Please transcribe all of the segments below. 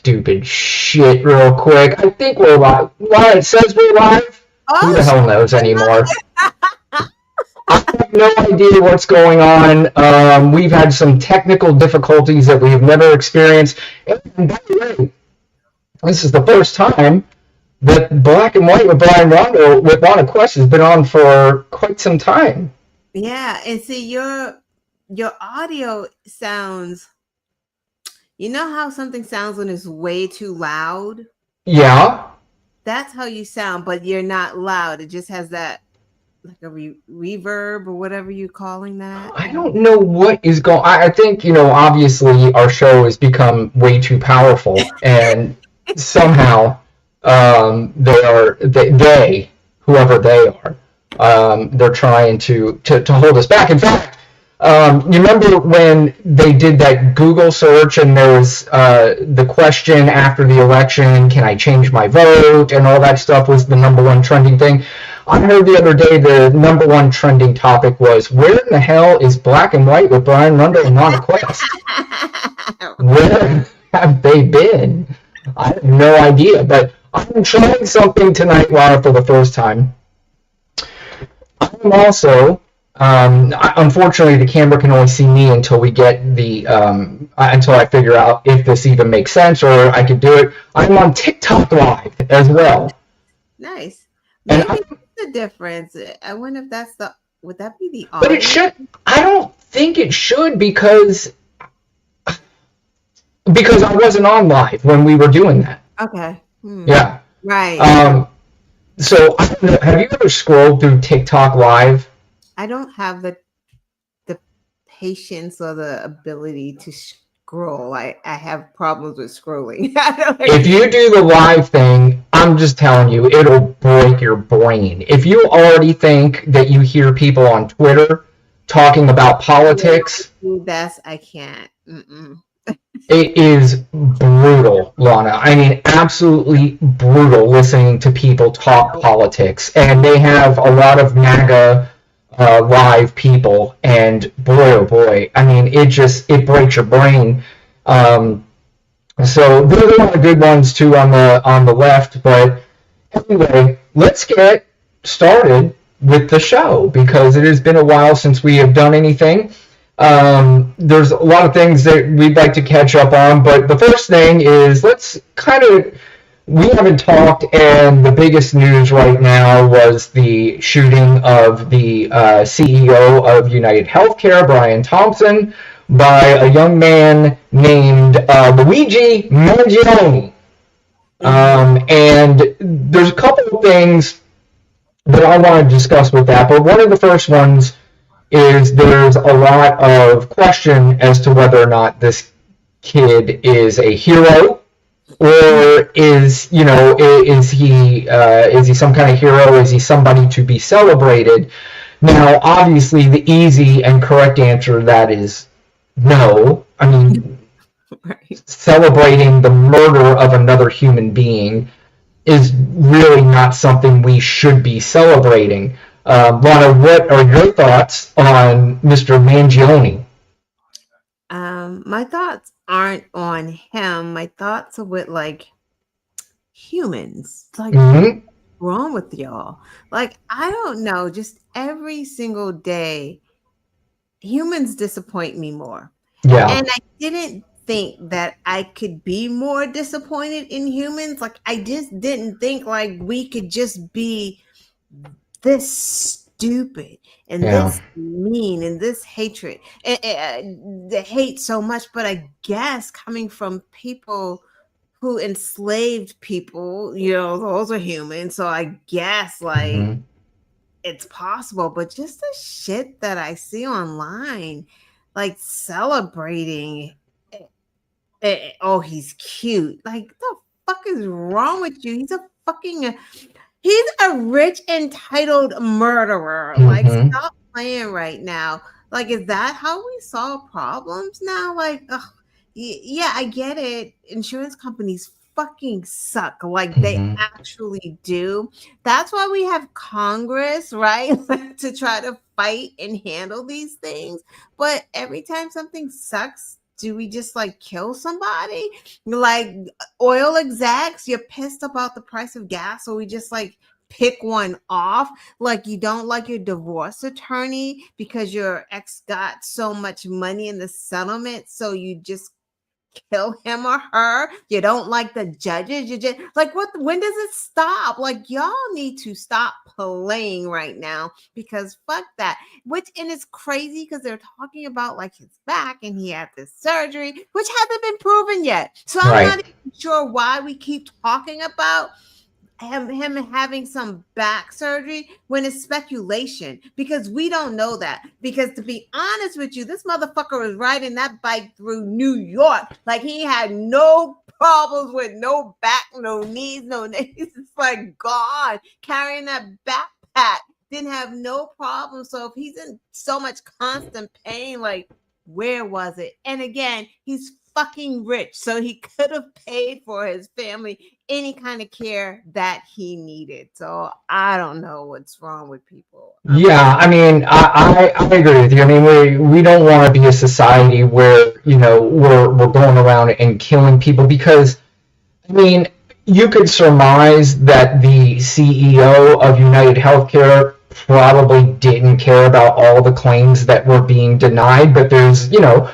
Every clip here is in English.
stupid shit real quick. I think we're live. Why it says we're live? Who the hell knows anymore? I have no idea what's going on. We've had some technical difficulties that we've never experienced. And by the way, this is the first time that Black and White with Brian Rondo with Lana Quest has been on for quite some time. Yeah, and see your audio sounds. You know how something sounds when it's way too loud? Yeah. That's how you sound, but you're not loud. It just has that like a reverb or whatever you're calling that. I don't know what is going. I think obviously our show has become way too powerful, and somehow they whoever they are, they're trying to hold us back. In fact, you remember when they did that Google search and there was the question after the election, can I change my vote, and all that stuff was the number one trending thing. I heard the other day the number one trending topic was, where in the hell is Black and White with Brian Rundo and Lana Quest? Where have they been? I have no idea, but I'm trying something tonight, Lana, for the first time. I'm also, unfortunately, the camera can only see me until we get until I figure out if this even makes sense or I could do it. I'm on TikTok Live as well. Nice. Maybe the difference. I wonder if that's would that be the audio? But it should. I don't think it should because I wasn't on live when we were doing that. Okay. Yeah. Right. So have you ever scrolled through TikTok Live? I don't have the patience or the ability to scroll. I have problems with scrolling. If you do the live thing, I'm just telling you, it'll break your brain. If you already think that you hear people on Twitter talking about politics, I can't. It is brutal, Lana. I mean, absolutely brutal listening to people talk politics. And they have a lot of MAGA live people, and boy, oh boy, I mean, it breaks your brain. So there's a lot of good ones too on the left, but anyway, let's get started with the show because it has been a while since we have done anything. There's a lot of things that we'd like to catch up on, but the first thing is we haven't talked, and the biggest news right now was the shooting of the CEO of United Healthcare, Brian Thompson, by a young man named Luigi Mangione. And there's a couple of things that I want to discuss with that, but one of the first ones is there's a lot of question as to whether or not this kid is a hero, or is he some kind of hero? Is he somebody to be celebrated? Now, obviously, the easy and correct answer to that is no. I mean, right. Celebrating the murder of another human being is really not something we should be celebrating. Lana, what are your thoughts on Mr. Mangione? My thoughts aren't on him. My thoughts are with humans. Like, what's wrong with y'all? Like, I don't know. Just every single day, humans disappoint me more. Yeah. And I didn't think that I could be more disappointed in humans. Like, I just didn't think we could just be this stupid and this mean and this hatred and the hate so much. But I guess coming from people who enslaved people, those are humans. So I guess it's possible. But just the shit that I see online, celebrating, oh, he's cute. Like, the fuck is wrong with you? He's a rich, entitled murderer. Stop playing right now. Is that how we solve problems now? Yeah, I get it. Insurance companies fucking suck. They actually do. That's why we have Congress, right? To try to fight and handle these things. But every time something sucks do we just like kill somebody? Like oil execs, you're pissed about the price of gas, so we just like pick one off. Like you don't like your divorce attorney because your ex got so much money in the settlement, so you just kill him or her. You don't like the judges. You just like what? When does it stop? Like y'all need to stop playing right now because fuck that. And it's crazy because they're talking about like his back and he had this surgery, which hasn't been proven yet. So I'm not even sure why we keep talking about him having some back surgery when it's speculation, because we don't know that. Because to be honest with you, this motherfucker was riding that bike through New York like he had no problems with no back, no knees, no knees. It's like gone carrying that backpack, didn't have no problem. So if he's in so much constant pain, like where was it? And again, he's fucking rich, so he could have paid for his family any kind of care that he needed. So I don't know what's wrong with people. Yeah, I mean, I agree with you. I mean, we don't want to be a society where, you know, we're going around and killing people because, I mean, you could surmise that the CEO of United Healthcare probably didn't care about all the claims that were being denied, but there's, you know,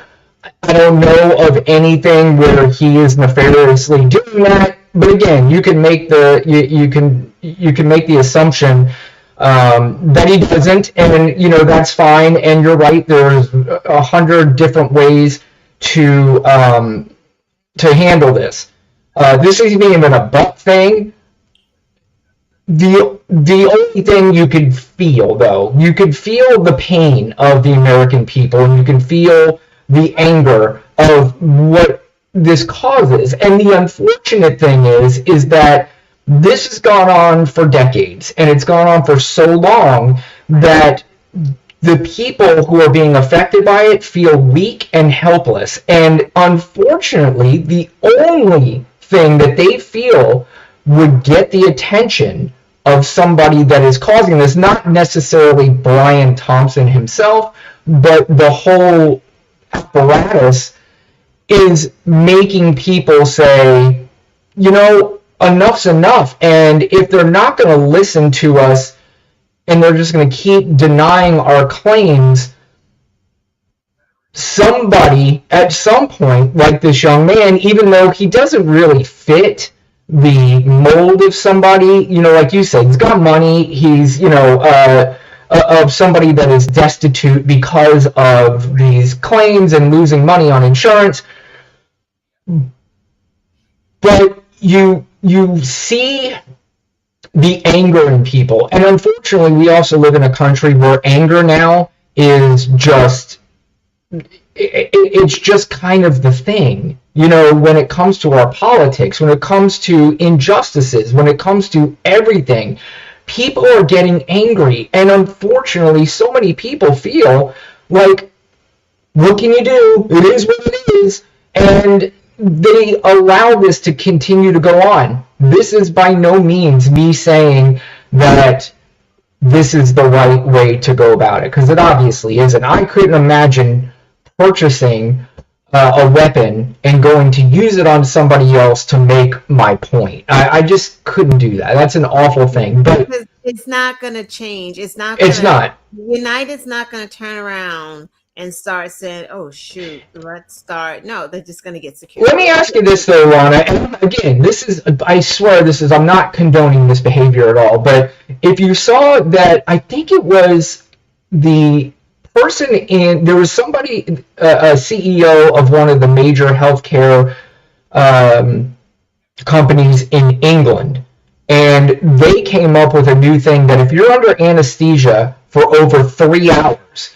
I don't know of anything where he is nefariously doing that. But again, you can make you can make the assumption that he doesn't, and you know that's fine. And you're right. There's 100 different ways to handle this. This isn't even a butt thing. The only thing you could feel, though, you could feel the pain of the American people, and you can feel the anger of what this causes. And the unfortunate thing is that this has gone on for decades, and it's gone on for so long that the people who are being affected by it feel weak and helpless. And unfortunately, the only thing that they feel would get the attention of somebody that is causing this, not necessarily Brian Thompson himself, but the whole apparatus, is making people say, you know, enough's enough. And if they're not going to listen to us and they're just going to keep denying our claims, somebody at some point, like this young man, even though he doesn't really fit the mold of somebody, you know, like you said, he's got money, he's, you know, of somebody that is destitute because of these claims and losing money on insurance. But you see the anger in people. And unfortunately, we also live in a country where anger now is just, it's just kind of the thing. You know, when it comes to our politics, when it comes to injustices, when it comes to everything, people are getting angry, and unfortunately, so many people feel like, what can you do? It is what it is, and they allow this to continue to go on. This is by no means me saying that this is the right way to go about it, because it obviously isn't. I couldn't imagine purchasing a weapon and going to use it on somebody else to make my point. I just couldn't do that. That's an awful thing. But because it's not going to change. It's not. United's not going to turn around and start saying, "Oh shoot, let's start." No, they're just going to get security. Let me ask you this though, Rana. And again, this is, I swear, this is, I'm not condoning this behavior at all. But if you saw that, I think it was the person there was somebody, a CEO of one of the major healthcare companies in England, and they came up with a new thing that if you're under anesthesia for over 3 hours,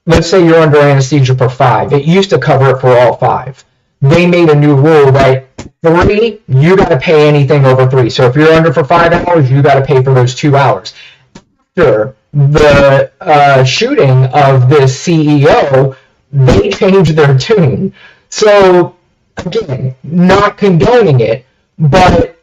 let's say you're under anesthesia for 5, it used to cover it for all 5. They made a new rule that 3, you got to pay anything over 3. So if you're under for 5 hours, you got to pay for those 2 hours. After the shooting of this CEO, they changed their tune. So again, not condoning it, but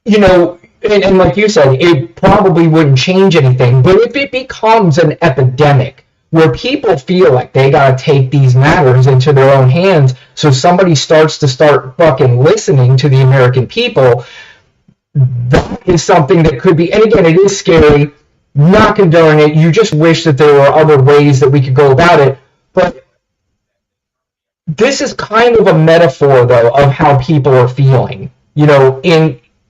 you know, and like you said, it probably wouldn't change anything. But if it becomes an epidemic where people feel like they got to take these matters into their own hands. So somebody starts fucking listening to the American people. That is something that could be, and again, it is scary, not condoning it. You just wish that there were other ways that we could go about it. But this is kind of a metaphor, though, of how people are feeling,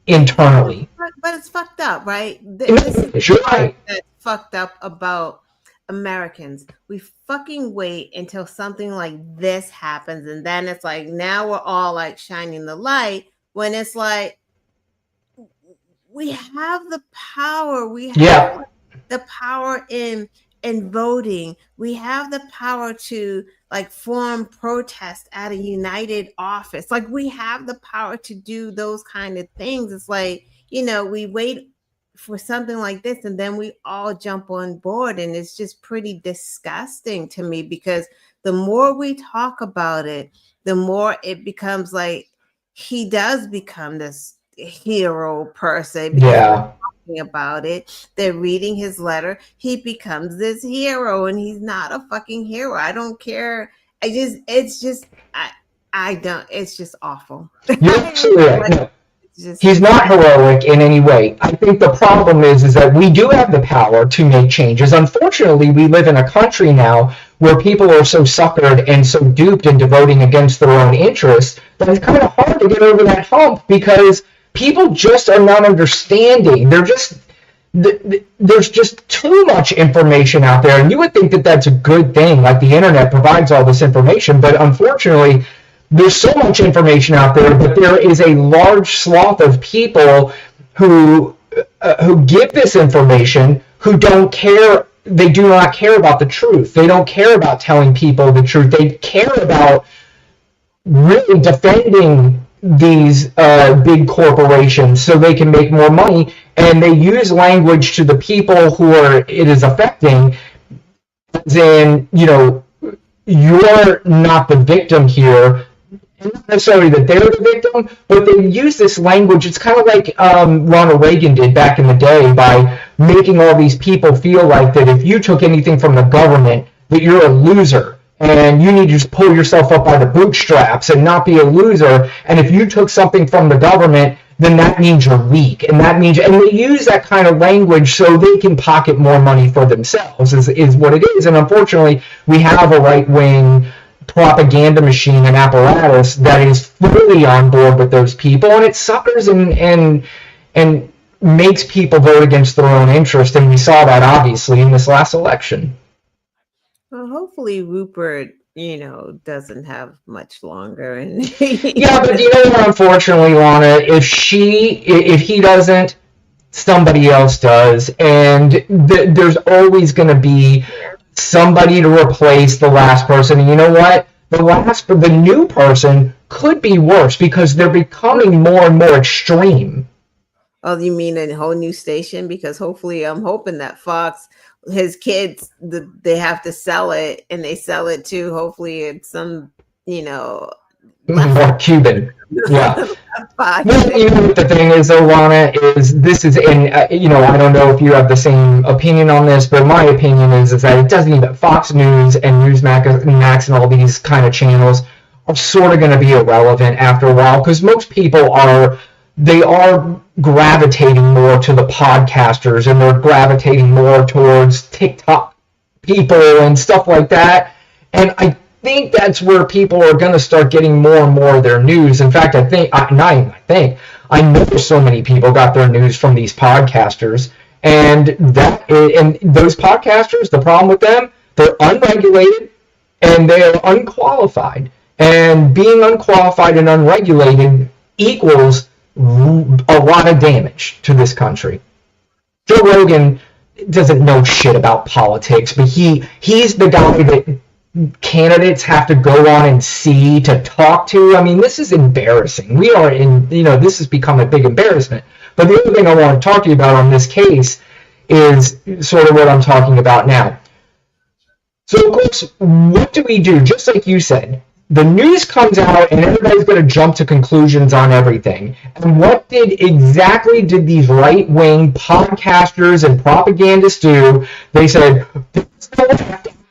internally. But it's fucked up, right? You're right. That's fucked up about Americans. We fucking wait until something like this happens, and then it's like, now we're all like shining the light, when it's like, we have the power. We have the power in voting. We have the power to like form protest at a united office. Like, we have the power to do those kind of things. It's like, we wait for something like this and then we all jump on board, and it's just pretty disgusting to me, because the more we talk about it, the more it becomes like he does become this hero person, because we're talking about it, they're reading his letter, he becomes this hero, and he's not a fucking hero. I don't care. It's just awful. You're absolutely right. No. He's not heroic in any way. I think the problem is that we do have the power to make changes. Unfortunately, we live in a country now where people are so suckered and so duped into voting against their own interests that it's kind of hard to get over that hump, because people just are not understanding. There's just too much information out there, and you would think that that's a good thing, like the internet provides all this information, but unfortunately, there's so much information out there, but there is a large swath of people who give this information who don't care. They do not care about the truth. They don't care about telling people the truth. They care about really defending these big corporations so they can make more money, and they use language to the people who it is affecting, as in, you're not the victim here. Not necessarily that they're the victim, but they use this language. It's kind of like Ronald Reagan did back in the day, by making all these people feel like that if you took anything from the government, that you're a loser, and you need to just pull yourself up by the bootstraps and not be a loser. And if you took something from the government, then that means you're weak, and they use that kind of language so they can pocket more money for themselves, is what it is. And unfortunately, we have a right-wing propaganda machine and apparatus that is fully on board with those people, and it suckers and makes people vote against their own interest, and we saw that obviously in this last election. Well, hopefully Rupert, doesn't have much longer. And yeah, but unfortunately, Lana, if he doesn't, somebody else does, and there's always going to be somebody to replace the last person. And you know what? The new person could be worse, because they're becoming more and more extreme. Oh, you mean a whole new station? Because hopefully, I'm hoping that Fox, his kids, they have to sell it, and they sell it to, hopefully it's some, more Cuban. Yeah. The thing is, though, Lana, I don't know if you have the same opinion on this, but my opinion is that it doesn't even, Fox News and Newsmax and all these kind of channels are sort of going to be irrelevant after a while, because most people are gravitating more to the podcasters, and they're gravitating more towards TikTok people and stuff like that. And I think that's where people are going to start getting more and more of their news. In fact, I know so many people got their news from these podcasters, and those podcasters, the problem with them, they're unregulated and they're unqualified. And being unqualified and unregulated equals a lot of damage to this country. Joe Rogan doesn't know shit about politics, but he's the guy that candidates have to go on and see to talk to. I mean, this is embarrassing. This has become a big embarrassment. But the other thing I want to talk to you about on this case is sort of what I'm talking about now. So, of course, what do we do? Just like you said, the news comes out and everybody's going to jump to conclusions on everything. And what exactly did these right-wing podcasters and propagandists do? They said, there's no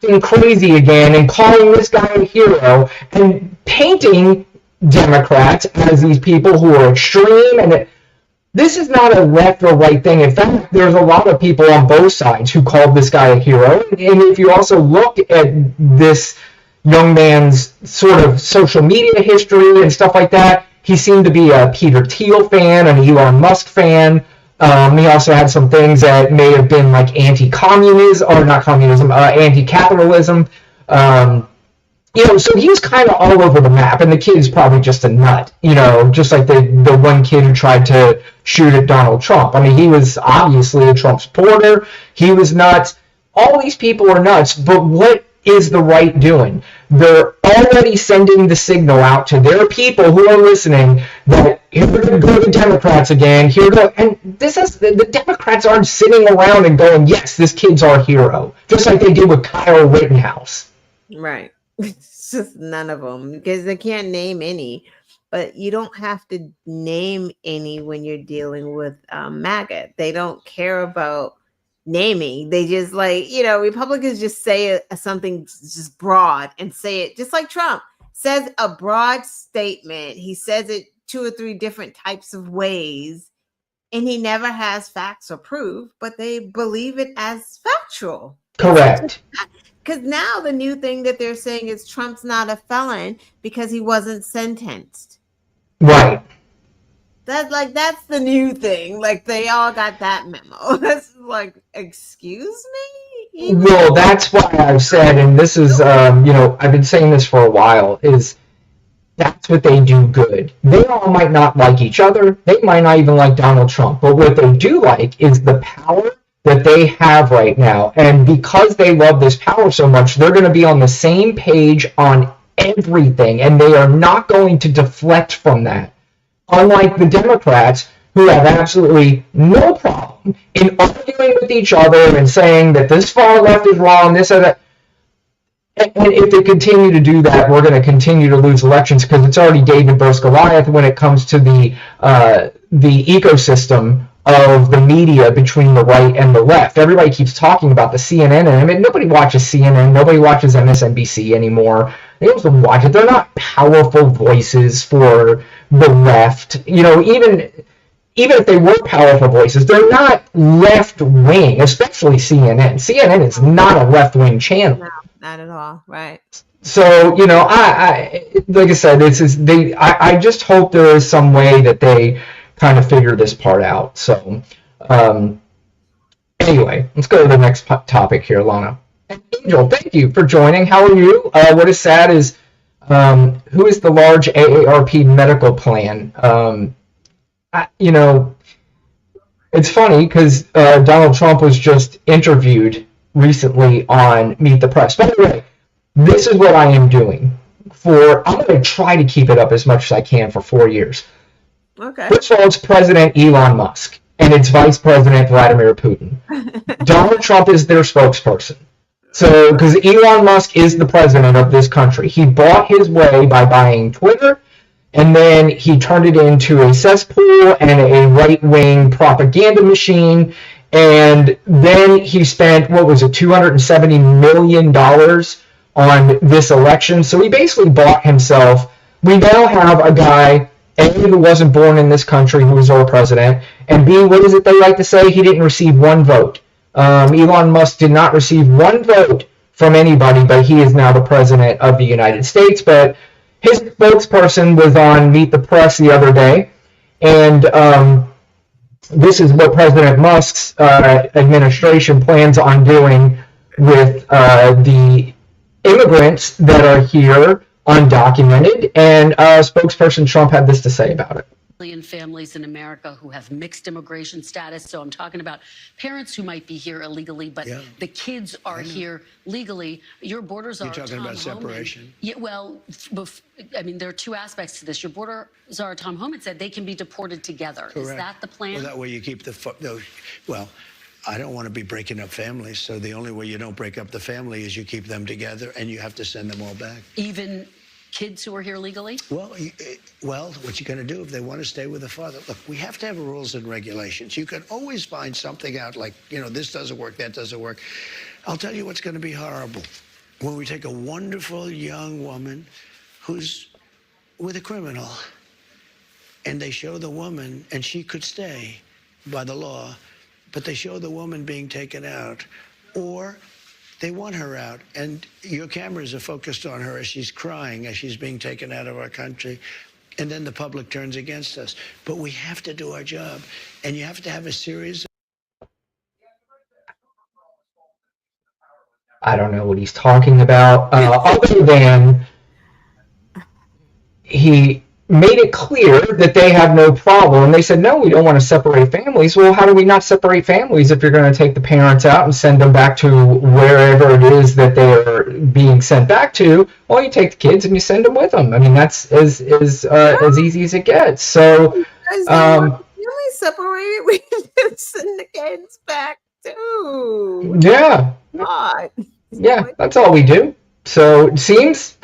acting crazy again and calling this guy a hero and painting Democrats as these people who are extreme. And this is not a left or right thing. In fact, there's a lot of people on both sides who called this guy a hero. And if you also look at this young man's sort of social media history and stuff like that, he seemed to be a Peter Thiel fan, an Elon Musk fan. He also had some things that may have been like anti-communism, or not communism, anti-capitalism. So he's kind of all over the map, and the kid is probably just a nut, just like the one kid who tried to shoot at Donald Trump. I mean, he was obviously a Trump supporter. He was nuts. All these people are nuts, but what is the right doing? They're already sending the signal out to their people who are listening that here we're going to go to Democrats again. And the Democrats aren't sitting around and going, yes, this kid's our hero, just like they did with Kyle Rittenhouse. Right. It's just none of them, because they can't name any. But you don't have to name any when you're dealing with MAGA. They don't care about naming. They just Republicans just say something just broad and say it just like Trump says a broad statement. He says it 2 or 3 different types of ways, and he never has facts or proof, but they believe it as factual. Correct. Because now the new thing that they're saying is Trump's not a felon because he wasn't sentenced. Right. That's the new thing. Like, they all got that memo. That's like, excuse me? Well, that's why I've said, and this is, I've been saying this for a while, is that's what they do good. They all might not like each other. They might not even like Donald Trump. But what they do like is the power that they have right now. And because they love this power so much, they're going to be on the same page on everything. And they are not going to deflect from that. Unlike the Democrats, who have absolutely no problem in arguing with each other and saying that this far left is wrong, this or that. And if they continue to do that, we're going to continue to lose elections, because it's already David versus Goliath when it comes to the ecosystem of the media between the right and the left. Everybody keeps talking about the CNN, and I mean, nobody watches CNN, nobody watches MSNBC anymore. They also watch it. They're not powerful voices for the left. Even if they were powerful voices, they're not left-wing, especially CNN. CNN is not a left-wing channel. No, not at all. Right. So, I like I said, I just hope there is some way that they kind of figure this part out. So, anyway, let's go to the next topic here, Lana. Angel, thank you for joining. How are you? What is sad is, who is the large AARP medical plan? It's funny because Donald Trump was just interviewed recently on Meet the Press. By the way, this is what I am doing. I'm going to try to keep it up as much as I can for 4 years. Okay. First of all, it's President Elon Musk, and it's Vice President Vladimir Putin. Donald Trump is their spokesperson. So, because Elon Musk is the president of this country. He bought his way by buying Twitter, and then he turned it into a cesspool and a right-wing propaganda machine, and then he spent, $270 million on this election. So he basically bought himself. We now have a guy, A, who wasn't born in this country, who was our president, and B, what is it they like to say? He didn't receive one vote. Elon Musk did not receive one vote from anybody, but he is now the president of the United States. But his spokesperson was on Meet the Press the other day, and this is what President Musk's administration plans on doing with the immigrants that are here undocumented. And spokesperson Trump had this to say about it. Families in America who have mixed immigration status. So I'm talking about parents who might be here illegally, but the kids are here legally. Your borders are. You're talking about separation. Yeah, well, there are 2 aspects to this. Your border czar Tom Homan said they can be deported together. Correct. Is that the plan? Well, that way you keep I don't want to be breaking up families, so the only way you don't break up the family is you keep them together, and you have to send them all back. Even kids who are here legally? Well, what you're going to do if they want to stay with the father? Look, we have to have rules and regulations. You can always find something out like, this doesn't work, that doesn't work. I'll tell you what's going to be horrible. when we take a wonderful young woman who's with a criminal, and they show the woman, and she could stay by the law, but they show the woman being taken out, or they want her out, and your cameras are focused on her as she's crying, as she's being taken out of our country, and then the public turns against us. But we have to do our job, and you have to have a series. I don't know what he's talking about, other than he made it clear that they have no problem. They said, no, we don't want to separate families. Well, how do we not separate families if you're going to take the parents out and send them back to wherever it is that they're being sent back to? Well, you take the kids and you send them with them. I mean, that's as easy as it gets. So, really separated, we can send the kids back too. Yeah. God. Yeah, that's all we do. So it seems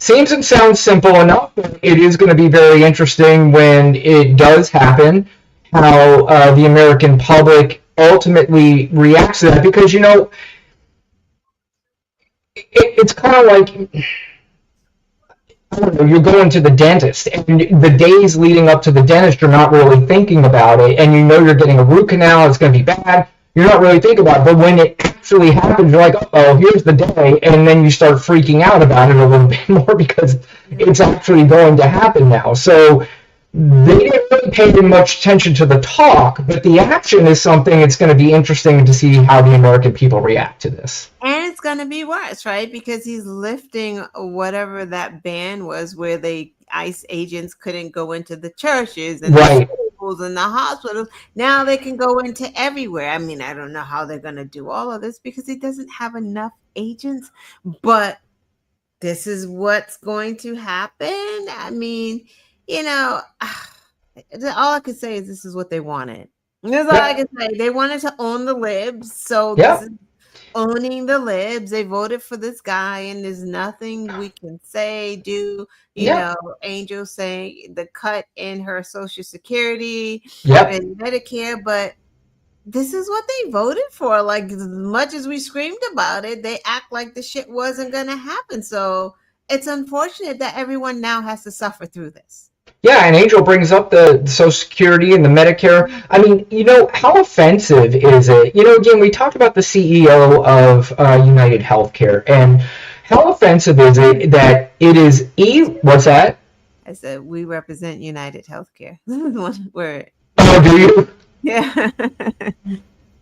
and sounds simple enough, but it is going to be very interesting when it does happen, how the American public ultimately reacts to that. Because, it's kind of like, I don't know, you're going to the dentist, and the days leading up to the dentist, you're not really thinking about it, and you're getting a root canal, it's going to be bad. You're not really thinking about it, but when it actually happens, you're like, oh, here's the day, and then you start freaking out about it a little bit more because it's actually going to happen now. So they didn't really pay much attention to the talk, but the action is something it's going to be interesting to see how the American people react to this. And it's going to be worse, right? Because he's lifting whatever that ban was where the ICE agents couldn't go into the churches and right. the schools and the hospitals. Now they can go into everywhere. I mean, I don't know how they're going to do all of this because he doesn't have enough agents, but this is what's going to happen. I mean, all I can say is this is what they wanted. That's all I can say. They wanted to own the libs, so this is owning the libs. They voted for this guy, and there's nothing we can say, do. Angel saying the cut in her Social Security and Medicare, but this is what they voted for. Like, as much as we screamed about it, they act like the shit wasn't going to happen. So it's unfortunate that everyone now has to suffer through this. Yeah, and Angel brings up the Social Security and the Medicare. I mean, how offensive is it? Again, we talked about the CEO of United Healthcare, and how offensive is it that it is what's that? I said, we represent United Healthcare. Where? Oh, do you? Yeah.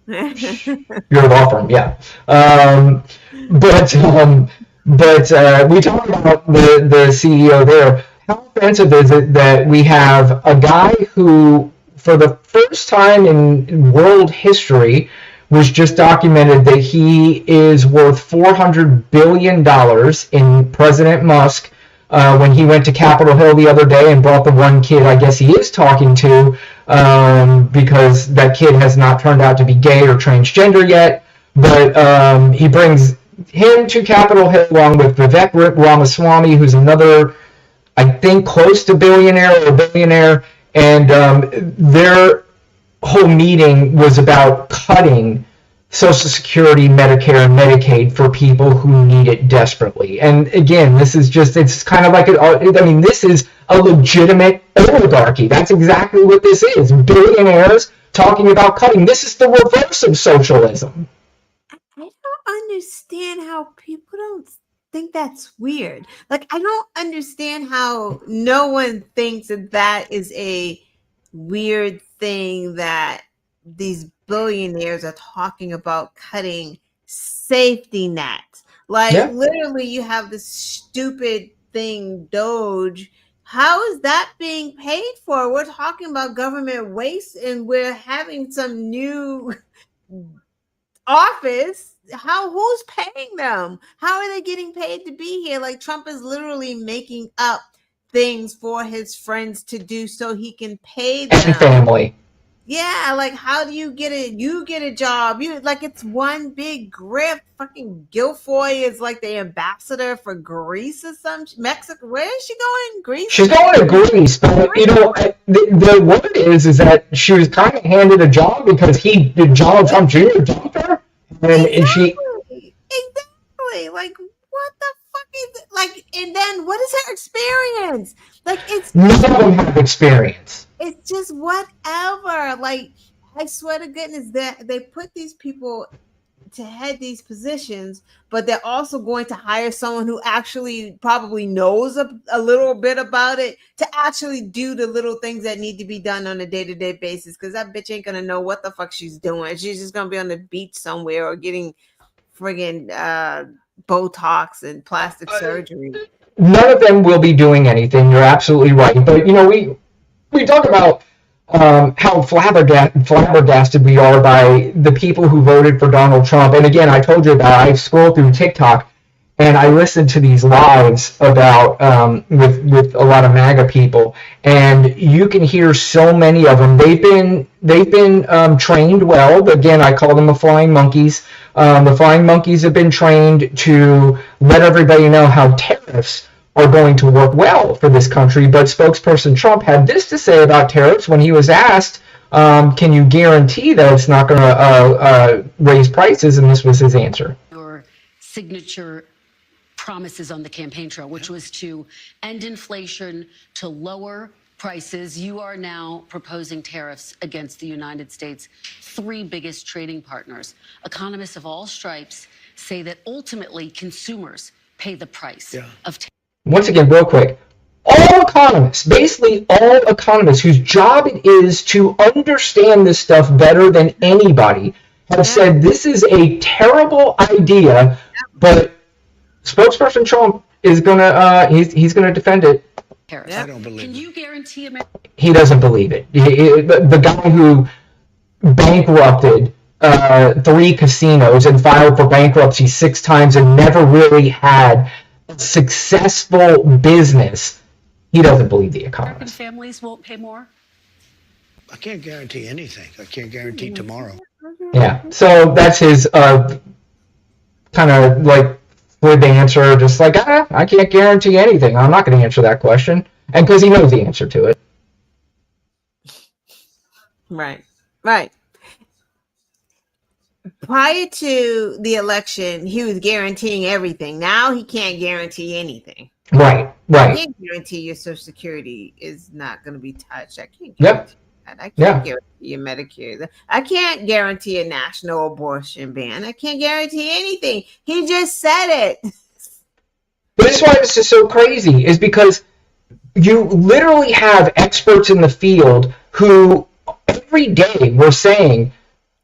You're a law firm, yeah. But we talked about the CEO there. How offensive is it that we have a guy who, for the first time in world history, was just documented that he is worth $400 billion in President Musk when he went to Capitol Hill the other day and brought the one kid I guess he is talking to because that kid has not turned out to be gay or transgender yet. But he brings him to Capitol Hill along with Vivek Ramaswamy, who's another, I think, close to billionaire or billionaire, and their whole meeting was about cutting Social Security, Medicare, and Medicaid for people who need it desperately. And again, this is just, it's kind of like, this is a legitimate oligarchy. That's exactly what this is. Billionaires talking about cutting. This is the reverse of socialism. I don't understand how people don't think that's weird. Like, I don't understand how no one thinks that is a weird thing that these billionaires are talking about cutting safety nets. Like, literally, you have this stupid thing, Doge. How is that being paid for? We're talking about government waste, and we're having some new office. Who's paying them? How are they getting paid to be here? Like, Trump is literally making up things for his friends to do so he can pay them. And family. Yeah, like, how do you get it? You get a job. It's one big grift. Fucking Guilfoyle is like the ambassador for Greece or some Mexico. Where is she going? Greece? She's going to Greece, but the word is that she was kind of handed a job because Donald Trump Jr. dumped her, and she. Exactly. Like, what Like, and then what is her experience? Like, None of them have experience. It's just whatever. Like, I swear to goodness that they put these people to head these positions, but they're also going to hire someone who actually probably knows a little bit about it to actually do the little things that need to be done on a day-to-day basis, because that bitch ain't gonna know what the fuck she's doing. She's just gonna be on the beach somewhere or getting friggin' Botox and plastic surgery. None of them will be doing anything. You're absolutely right. But, we talk about how flabbergasted we are by the people who voted for Donald Trump. And again, I told you that I scrolled through TikTok and I listened to these lives about with a lot of MAGA people, and you can hear so many of them. They've been trained well. Again, I call them the flying monkeys. The flying monkeys have been trained to let everybody know how tariffs are going to work well for this country. But spokesperson Trump had this to say about tariffs when he was asked, can you guarantee that it's not going to raise prices? And this was his answer. Your signature promises on the campaign trail, which was to end inflation, to lower prices. You are now proposing tariffs against the United States' three biggest trading partners. Economists of all stripes say that ultimately consumers pay the price of tariffs. Once again, real quick, basically all economists whose job it is to understand this stuff better than anybody, have said this is a terrible idea, but spokesperson Trump is gonna he's gonna defend it. I don't believe Can you guarantee America? He doesn't believe it. The guy who bankrupted 3 casinos and filed for bankruptcy 6 times and never really had a successful business, he doesn't believe the American economists. families won't pay more? I can't guarantee anything. I can't guarantee tomorrow. Yeah, so that's his kind of like flip answer, just like, I can't guarantee anything. I'm not going to answer that question. And because he knows the answer to it. Right. Prior to the election, he was guaranteeing everything. Now he can't guarantee anything. Right. I can't guarantee your Social Security is not going to be touched. I can't guarantee that. I can't guarantee your Medicare. I can't guarantee a national abortion ban. I can't guarantee anything. He just said it. But this is why this is so crazy, is because you literally have experts in the field who every day were saying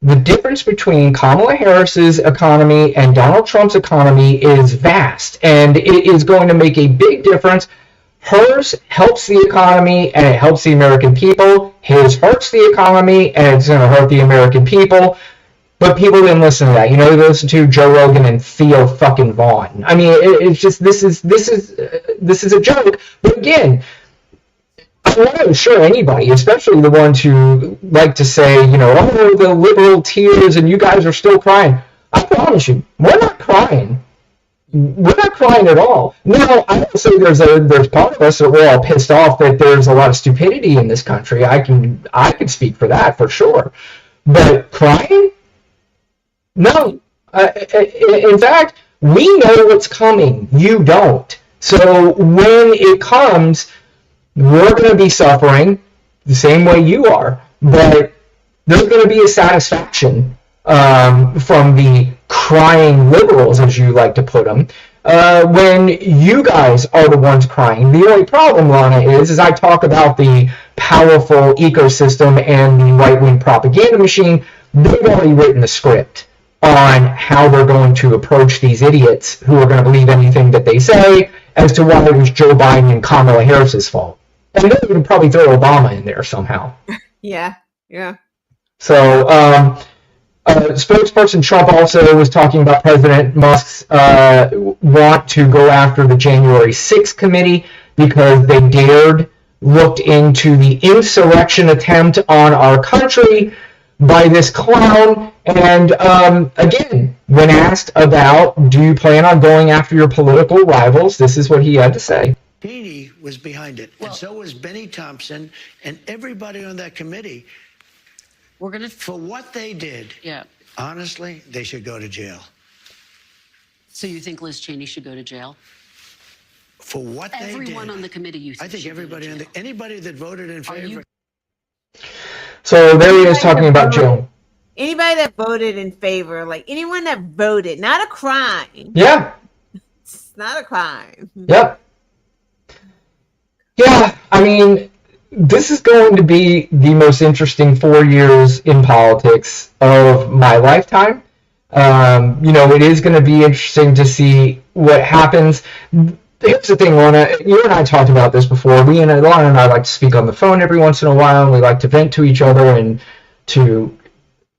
the difference between Kamala Harris's economy and Donald Trump's economy is vast, and it is going to make a big difference. Hers helps the economy and it helps the American people. His hurts the economy and it's going to hurt the American people. But people didn't listen to that. They listen to Joe Rogan and Theo fucking Vaughn. I mean, it's just this is a joke. But again, I'm not sure anybody, especially the ones who like to say, oh, the liberal tears and you guys are still crying. I promise you, we're not crying. We're not crying at all. Now, I don't say there's part of us that we're all pissed off that there's a lot of stupidity in this country. I can speak for that for sure. But crying? No. In fact, we know what's coming. You don't. So when it comes, we're going to be suffering the same way you are. But there's going to be a satisfaction from the crying liberals, as you like to put them, when you guys are the ones crying. The only problem, Lana, is I talk about the powerful ecosystem and the right-wing propaganda machine. They've already written the script on how they're going to approach these idiots who are going to believe anything that they say as to why it was Joe Biden and Kamala Harris's fault. And they'll even probably throw Obama in there somehow. Yeah. So, spokesperson Trump also was talking about President Musk's want to go after the January 6th committee because they looked into the insurrection attempt on our country by this clown. And again, when asked about, do you plan on going after your political rivals, this is what he had to say. Cheney was behind it, and so was Benny Thompson and everybody on that committee. For what they did, honestly, they should go to jail. So you think Liz Cheney should go to jail? for what they did. Everyone on the committee, you I think everybody anybody that voted in favor. So there he is talking about Joe. Anybody that voted in favor, like anyone that voted, not a crime. Yeah. It's not a crime. Yep. Yeah, I mean, this is going to be the most interesting 4 years in politics of my lifetime. It is going to be interesting to see what happens. Here's the thing, Lana, you and I talked about this before. Lana and I like to speak on the phone every once in a while, and we like to vent to each other and to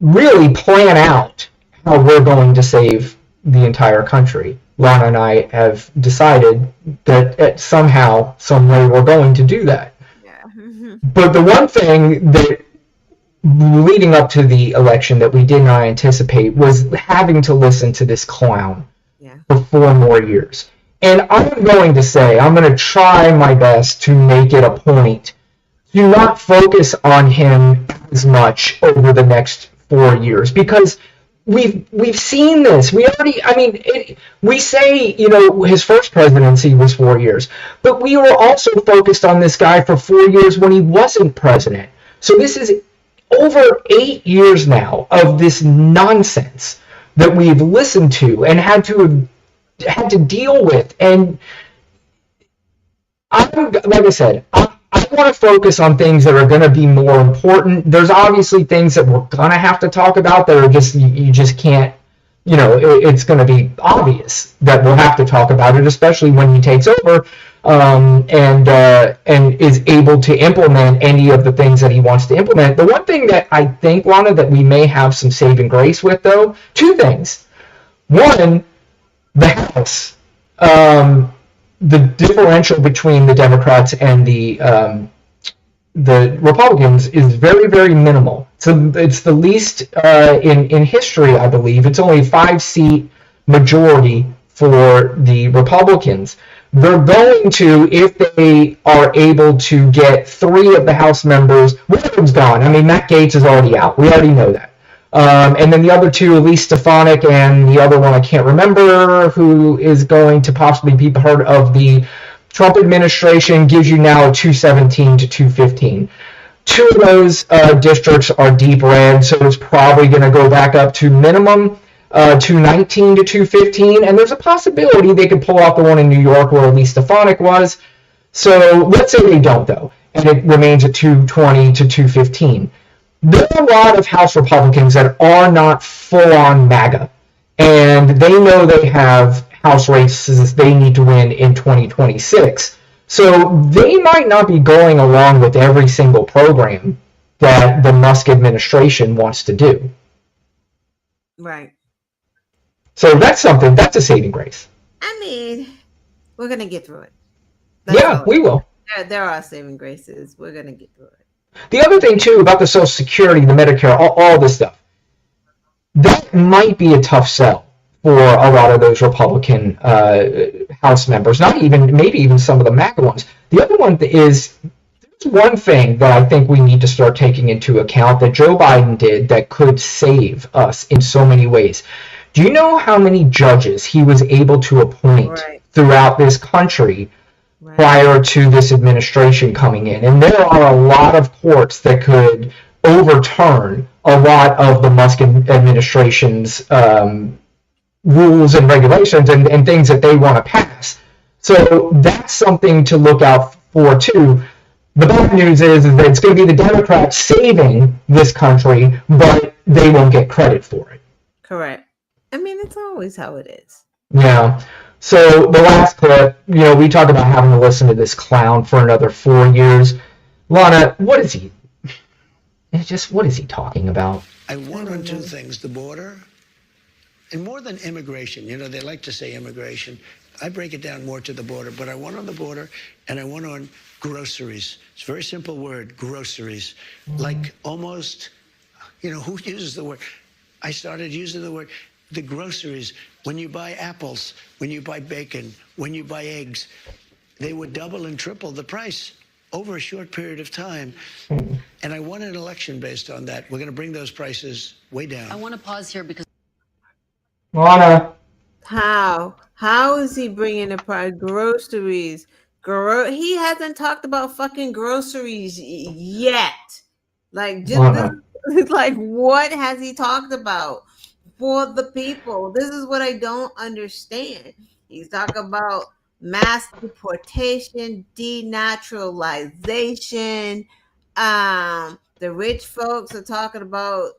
really plan out how we're going to save the entire country. Lana and I have decided that somehow, some way, we're going to do that. Yeah. But the one thing that leading up to the election that we did not anticipate was having to listen to this clown for 4 more years. And I'm going to try my best to make it a point to not focus on him as much over the next 4 years, because we've seen this. We say, his first presidency was 4 years, but we were also focused on this guy for 4 years when he wasn't president. So this is over 8 years now of this nonsense that we've listened to and had to deal with. And like I said, I want to focus on things that are going to be more important. There's obviously things that we're going to have to talk about that are just, you just can't, it's going to be obvious that we'll have to talk about it, especially when he takes over and is able to implement any of the things that he wants to implement. The one thing that I think, Lana, that we may have some saving grace with, though, 2 things. One, the House. The differential between the Democrats and the Republicans is very, very minimal. So it's the least in history, I believe. It's only a 5-seat majority for the Republicans. They're going to, if they are able to get 3 of the House members, one of them's gone. I mean, Matt Gaetz is already out. We already know that. And then the other 2, Elise Stefanik, and the other one I can't remember, who is going to possibly be part of the Trump administration, gives you now 217 to 215. 2 of those districts are deep red, so it's probably going to go back up to minimum 219 to 215, and there's a possibility they could pull off the one in New York where Elise Stefanik was. So let's say they don't, though, and it remains at 220 to 215. There are a lot of House Republicans that are not full-on MAGA, and they know they have House races they need to win in 2026. So they might not be going along with every single program that the Musk administration wants to do. Right. So that's a saving grace. I mean, we're going to get through it. We will. There are saving graces. We're going to get through it. The other thing, too, about the Social Security, the Medicare, all this stuff, that might be a tough sell for a lot of those Republican House members, maybe even some of the MAGA ones. The other one is, there's one thing that I think we need to start taking into account that Joe Biden did that could save us in so many ways. Do you know how many judges he was able to appoint throughout this country prior to this administration coming in? And there are a lot of courts that could overturn a lot of the Musk administration's rules and regulations and things that they want to pass. So that's something to look out for, too. The bad news is that it's going to be the Democrats saving this country, but they won't get credit for it. Correct. I mean, it's always how it is. Yeah. So the last clip, we talked about having to listen to this clown for another 4 years. Lana, what is he talking about? I won on 2 things, the border, and more than immigration. They like to say immigration. I break it down more to the border, but I won on the border, and I won on groceries. It's a very simple word, groceries. Like almost, who uses the word? I started using the word. The groceries, when you buy apples, when you buy bacon, when you buy eggs, they would double and triple the price over a short period of time. And I won an election based on that. We're going to bring those prices way down. I want to pause here because... Lana. How How is he bringing the price? Groceries. He hasn't talked about fucking groceries yet. Like, just this, like, what has he talked about for the people? This is what I don't understand. He's talking about mass deportation, denaturalization. The rich folks are talking about,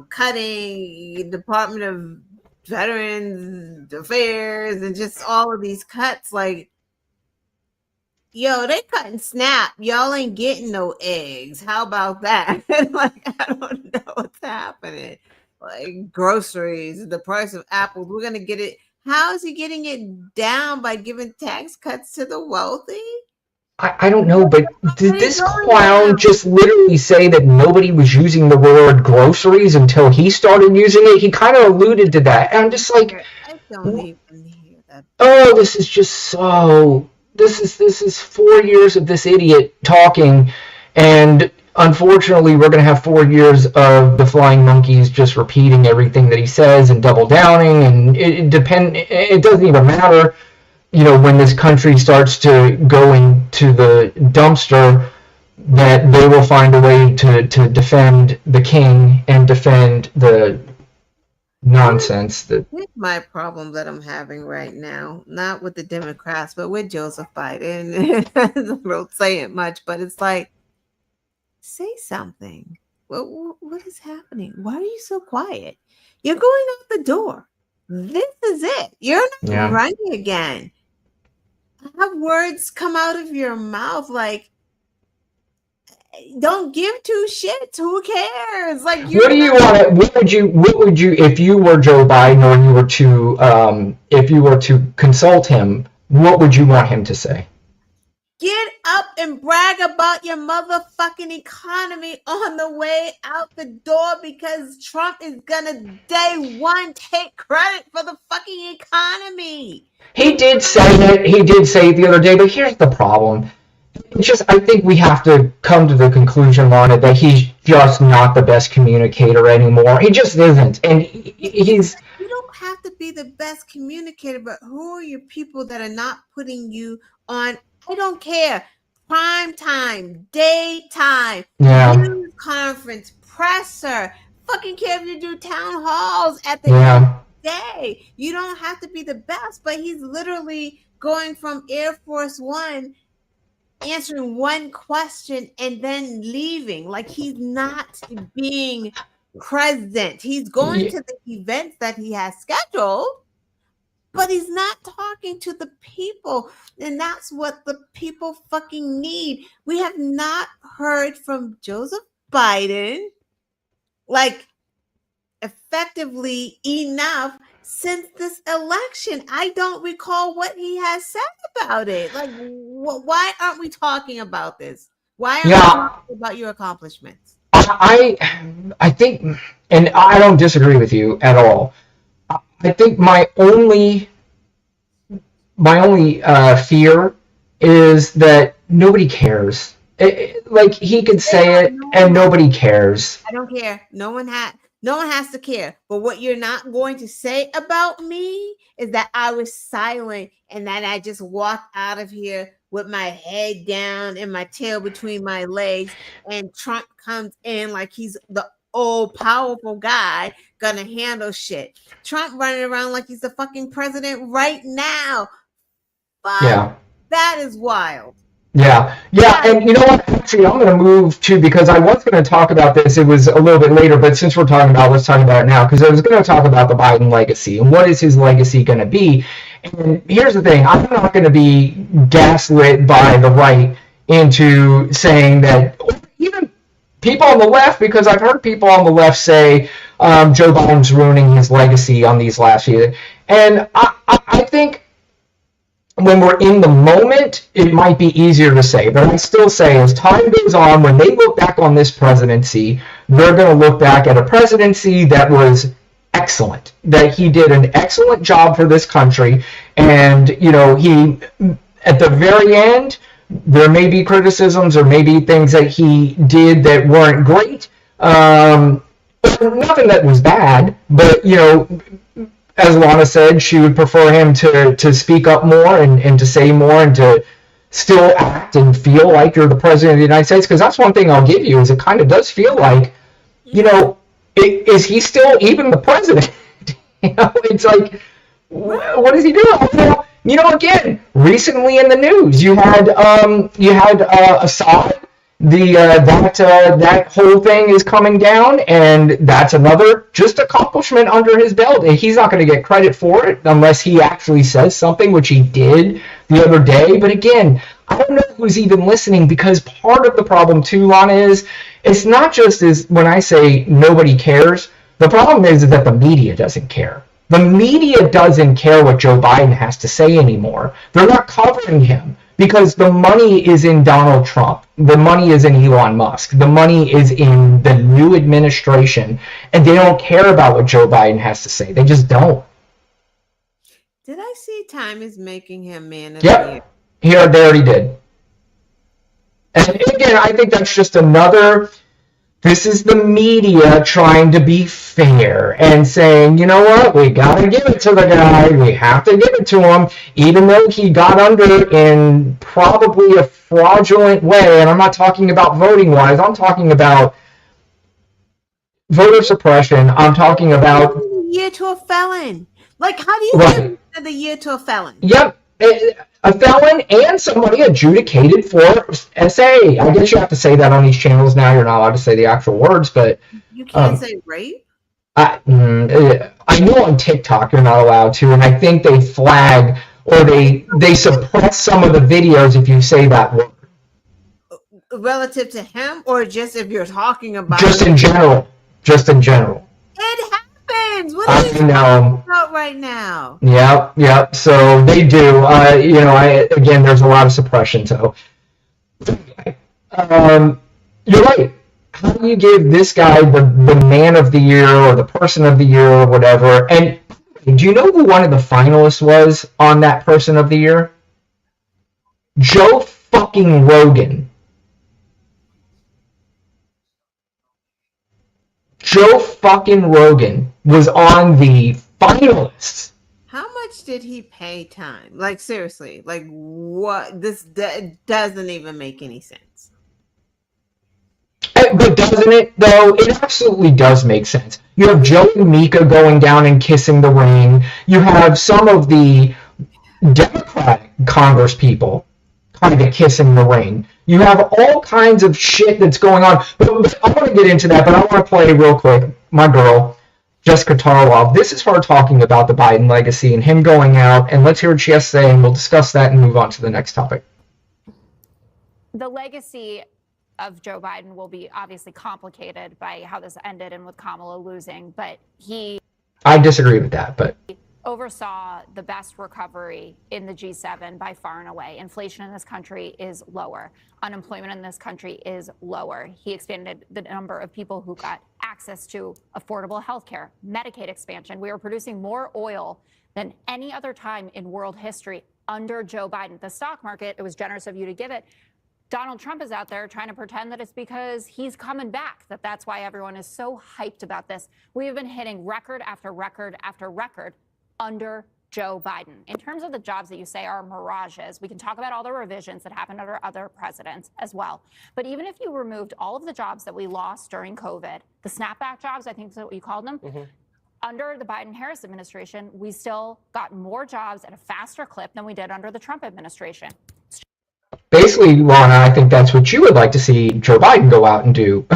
cutting Department of Veterans Affairs and just all of these cuts. Like, yo, they cutting SNAP. Y'all ain't getting no eggs. How about that? Like, I don't know what's happening. Like, groceries, the price of apples, we're gonna get it. How is he getting it down? By giving tax cuts to the wealthy? I don't know, but did this clown just literally say that nobody was using the word groceries until he started using it? He kind of alluded to that. And I'm just like, I don't even hear that. Oh, this is just so... This is 4 years of this idiot talking, and unfortunately we're going to have 4 years of the flying monkeys just repeating everything that he says and double downing, and it doesn't even matter. When this country starts to go into the dumpster, that they will find a way to defend the king and defend the nonsense. Here's my problem that I'm having right now, not with the Democrats, but with Joseph Biden. I don't say it much, but it's like, say something. What is happening? Why are you so quiet? You're going out the door. This is it. You're not running again. Have words come out of your mouth like, don't give two shits. Who cares? Like, what do you want? What would you if you were Joe Biden, or if you were to consult him? What would you want him to say? Get up and brag about your motherfucking economy on the way out the door, because Trump is gonna day one take credit for the fucking economy. He did say it. He did say it the other day, but here's the problem. I think we have to come to the conclusion on it that he's just not the best communicator anymore. He just isn't. And he's... You don't have to be the best communicator, but who are your people that are not putting you on? I don't care. Prime time, daytime, news conference, presser. Fucking care if you do town halls at the end of the day. You don't have to be the best, but he's literally going from Air Force One, answering one question and then leaving. Like, he's not being present. He's going to the events that he has scheduled, but he's not talking to the people. And that's what the people fucking need. We have not heard from Joseph Biden, like, effectively enough since this election. I don't recall what he has said about it. Like, why aren't we talking about this? Why aren't we talking about your accomplishments? I think, and I don't disagree with you at all. I think my only fear is that nobody cares. Like, he could say it and nobody cares. I don't care. No one has to care. But what you're not going to say about me is that I was silent and that I just walked out of here with my head down and my tail between my legs, and Trump comes in like he's the old powerful guy gonna handle shit. Trump running around like he's the fucking president right now. But that is wild. Yeah, and you know what? Actually, I'm going to move to, because I was going to talk about this. It was a little bit later, but since we're talking about it, let's talk about it now, because I was going to talk about the Biden legacy and what is his legacy going to be. And here's the thing. I'm not going to be gaslit by the right into saying that, even people on the left, because I've heard people on the left say Joe Biden's ruining his legacy on these last few. And I think when we're in the moment, it might be easier to say. But I still say, as time goes on, when they look back on this presidency, they're going to look back at a presidency that was excellent, that he did an excellent job for this country. And, you know, he, at the very end, there may be criticisms or maybe things that he did that weren't great. Nothing that was bad, but, you know, as Lana said, she would prefer him to speak up more and to say more and to still act and feel like you're the president of the United States. Because that's one thing I'll give you is it kind of does feel like, is he still even the president? It's like, what is he doing? Again, recently in the news, you had Assad. That whole thing is coming down, and that's another just accomplishment under his belt. And he's not going to get credit for it unless he actually says something, which he did the other day. But again, I don't know who's even listening, because part of the problem too, Lana, is it's not just as when I say nobody cares. The problem is that the media doesn't care. The media doesn't care what Joe Biden has to say anymore. They're not covering him because the money is in Donald Trump. The money is in Elon Musk. The money is in the new administration, and they don't care about what Joe Biden has to say. They just don't. Did I see Time is making him man of the year? Here, they already did. And again, I think that's just another. This is the media trying to be fair and saying, you know what, we got to give it to the guy. We have to give it to him, even though he got under in probably a fraudulent way. And I'm not talking about voting-wise. I'm talking about voter suppression. I'm talking about... A year to a felon. Like, how do you give the year to a felon? Yep. A felon and somebody adjudicated for SA. I guess you have to say that on these channels now. You're not allowed to say the actual words, but... You can't say rape? I know on TikTok you're not allowed to, and I think they flag or they suppress some of the videos if you say that word. Relative to him, or just if you're talking about... Just in general. It happens! What are we talking about right now? Yep. So they do. Again, there's a lot of suppression. So, you're right. How do you give this guy the man of the year or the person of the year or whatever? And do you know who one of the finalists was on that person of the year? Joe fucking Rogan. Joe fucking Rogan was on the finalists. How much did he pay Time? Like, seriously, like, what? This doesn't even make any sense. But doesn't it, though? It absolutely does make sense. You have Joe and Mika going down and kissing the ring. You have some of the Democratic Congress people kind of kissing the ring. You have all kinds of shit that's going on. But I want to get into that, but I want to play real quick my girl, Jessica Tarlov. This is her talking about the Biden legacy and him going out. And let's hear what she has to say, and we'll discuss that and move on to the next topic. The legacy of Joe Biden will be obviously complicated by how this ended and with Kamala losing, but I disagree with that, but oversaw the best recovery in the G7 by far and away. Inflation in this country is lower. Unemployment in this country is lower. He expanded the number of people who got access to affordable health care, Medicaid expansion. We were producing more oil than any other time in world history under Joe Biden. The stock market, it was generous of you to give it. Donald Trump is out there trying to pretend that it's because he's coming back, that's why everyone is so hyped about this. We have been hitting record after record after record under Joe Biden. In terms of the jobs that you say are mirages, we can talk about all the revisions that happened under other presidents as well. But even if you removed all of the jobs that we lost during COVID, the snapback jobs, I think that's what you called them, under the Biden-Harris administration, we still got more jobs at a faster clip than we did under the Trump administration. Basically, Lana, I think that's what you would like to see Joe Biden go out and do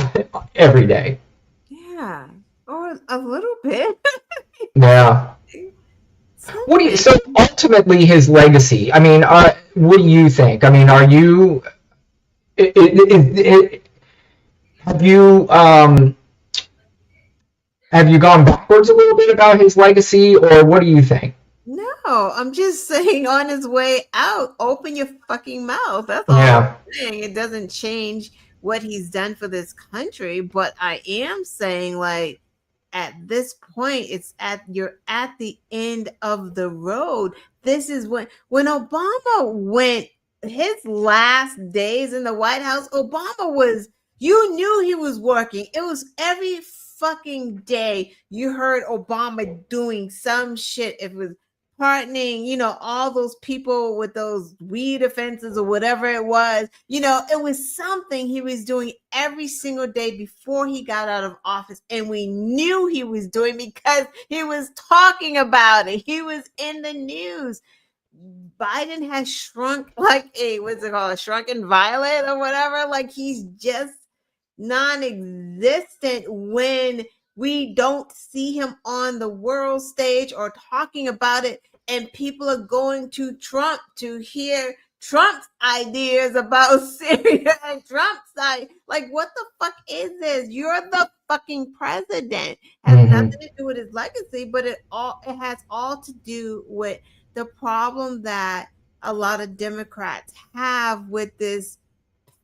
every day. Yeah, or a little bit. Yeah. So ultimately, his legacy. I mean, what do you think? I mean, are you? Have you gone backwards a little bit about his legacy, or what do you think? No, I'm just saying on his way out, open your fucking mouth. That's all I'm saying. It doesn't change what he's done for this country, but I am saying, like, at this point, you're at the end of the road. This is when Obama went his last days in the White House, you knew he was working. It was every fucking day you heard Obama doing some shit, if it was pardoning, all those people with those weed offenses or whatever it was, it was something he was doing every single day before he got out of office. And we knew he was doing because he was talking about it. He was in the news. Biden has shrunk like a shrunken violet or whatever. Like, he's just non-existent when we don't see him on the world stage or talking about it, and people are going to Trump to hear Trump's ideas about Syria and Trump's side. Like, what the fuck is this? You're the fucking president. Has nothing to do with his legacy, but it has all to do with the problem that a lot of Democrats have with this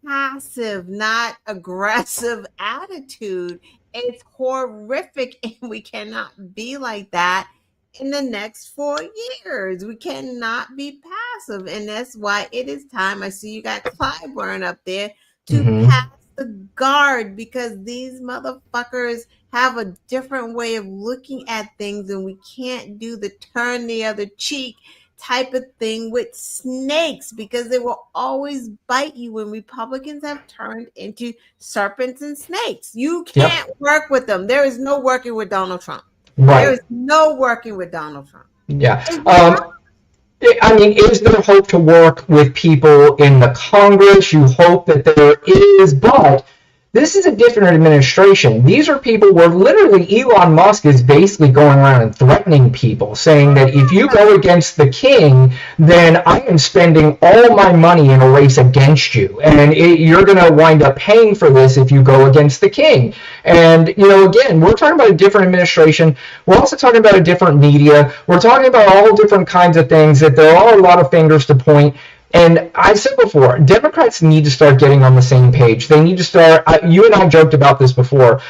passive, not aggressive attitude. It's horrific, and we cannot be like that in the next 4 years. We cannot be passive, and that's why it is time. I see you got Clyburn up there to pass the guard, because these motherfuckers have a different way of looking at things, and we can't do the turn the other cheek type of thing with snakes, because they will always bite you when Republicans have turned into serpents and snakes. You can't work with them. There is no working with Donald Trump. Right. There is no working with Donald Trump. Yeah. I mean, is there hope to work with people in the Congress? You hope that there is, but this is a different administration. These are people where literally Elon Musk is basically going around and threatening people, saying that if you go against the king, then I am spending all my money in a race against you. And you're going to wind up paying for this if you go against the king. And, again, we're talking about a different administration. We're also talking about a different media. We're talking about all different kinds of things that there are a lot of fingers to point. And I said before, Democrats need to start getting on the same page. They need to start, you and I joked about this before,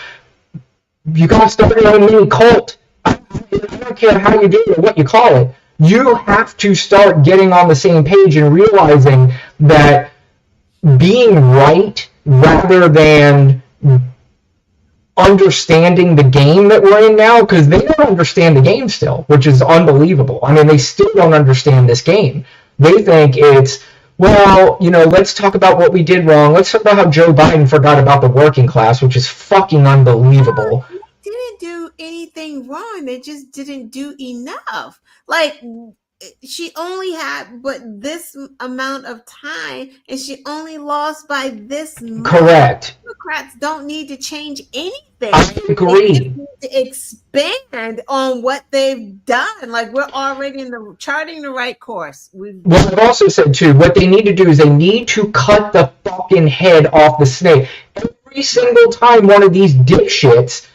you got to start your own mini cult. I don't care how you do it or what you call it. You have to start getting on the same page and realizing that being right rather than understanding the game that we're in now, because they don't understand the game still, which is unbelievable. I mean, they still don't understand this game. They think it's, let's talk about what we did wrong. Let's talk about how Joe Biden forgot about the working class, which is fucking unbelievable. They didn't do anything wrong. They just didn't do enough. Like, she only had but this amount of time, and she only lost by this much. Correct. Democrats don't need to change anything. I agree. They just need to expand on what they've done. Like, we're already charting the right course. Well, I've also said too, what they need to do is they need to cut the fucking head off the snake. Every single time one of these dipshits,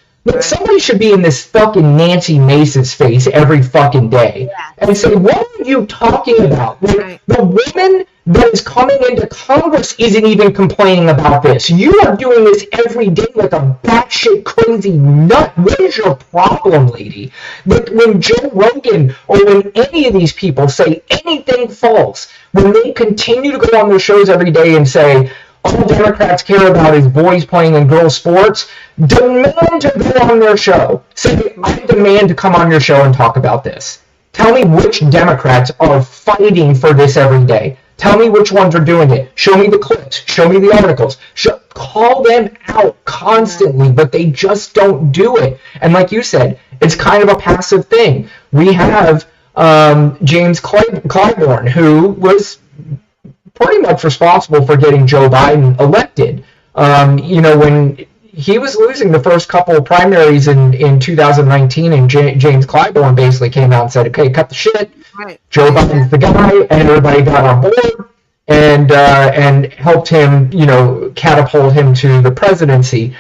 somebody should be in this fucking Nancy Mace's face every fucking day and say, what are you talking about? Like, the woman that is coming into Congress isn't even complaining about this. You are doing this every day like a batshit crazy nut. What is your problem, lady? Like, when Joe Rogan or when any of these people say anything false, when they continue to go on their shows every day and say, all Democrats care about is boys playing in girls' sports, demand to go on their show. Say, I demand to come on your show and talk about this. Tell me which Democrats are fighting for this every day. Tell me which ones are doing it. Show me the clips. Show me the articles. Call them out constantly, but they just don't do it. And like you said, it's kind of a passive thing. We have James Clyburn, who was pretty much responsible for getting Joe Biden elected. When he was losing the first couple of primaries in 2019, and James Clyburn basically came out and said, okay, cut the shit. Right. Joe Biden's the guy, and everybody got on board and helped him, catapult him to the presidency.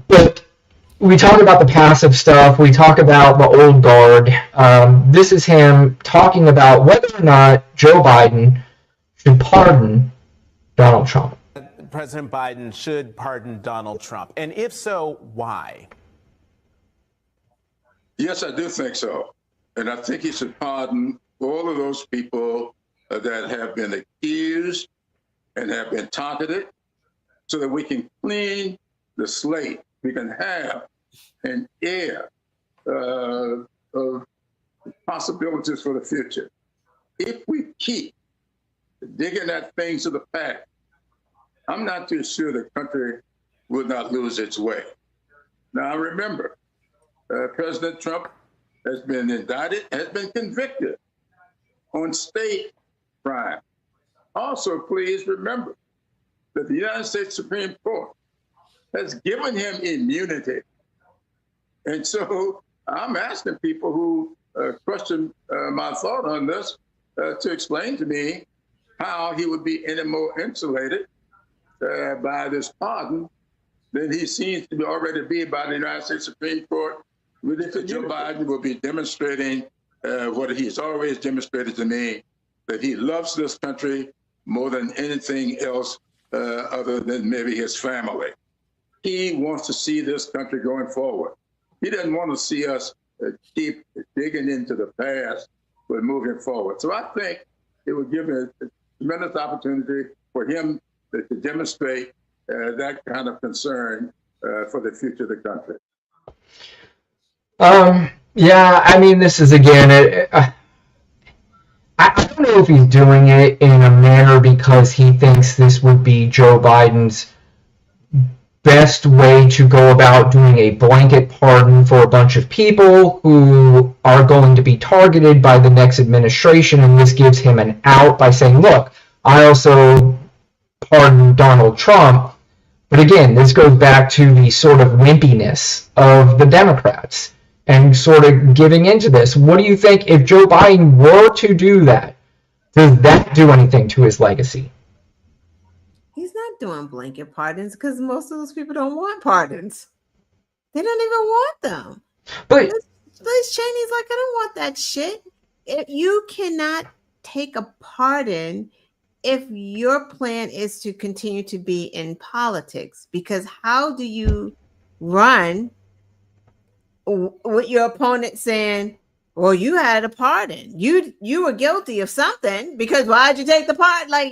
But we talk about the passive stuff. We talk about the old guard. This is him talking about whether or not Joe Biden should pardon Donald Trump. President Biden should pardon Donald Trump. And if so, why? Yes, I do think so. And I think he should pardon all of those people that have been accused and have been targeted so that we can clean the slate we can have an air of possibilities for the future. If we keep digging at things of the past, I'm not too sure the country will not lose its way. Now, remember, President Trump has been indicted, has been convicted on state crime. Also, please remember that the United States Supreme Court has given him immunity. And so I'm asking people who question my thought on this to explain to me how he would be any more insulated by this pardon than he seems to already be by the United States Supreme Court. Really, that Joe Biden will be demonstrating what he's always demonstrated to me, that he loves this country more than anything else other than maybe his family. He wants to see this country going forward. He doesn't want to see us keep digging into the past, but moving forward. So I think it would give a tremendous opportunity for him to demonstrate that kind of concern for the future of the country. Yeah, I mean, this is again, I don't know if he's doing it in a manner because he thinks this would be Joe Biden's best way to go about doing a blanket pardon for a bunch of people who are going to be targeted by the next administration, and this gives him an out by saying, look, I also pardon Donald Trump. But again, this goes back to the sort of wimpiness of the Democrats and sort of giving into this. What do you think if Joe Biden were to do that? Does that do anything to his legacy? He's not doing blanket pardons because most of those people don't want pardons. They don't even want them. But Liz Cheney's like, I don't want that shit. You cannot take a pardon if your plan is to continue to be in politics, because how do you run with your opponent saying, well, you had a pardon, you were guilty of something, because why'd you take the pardon? Like,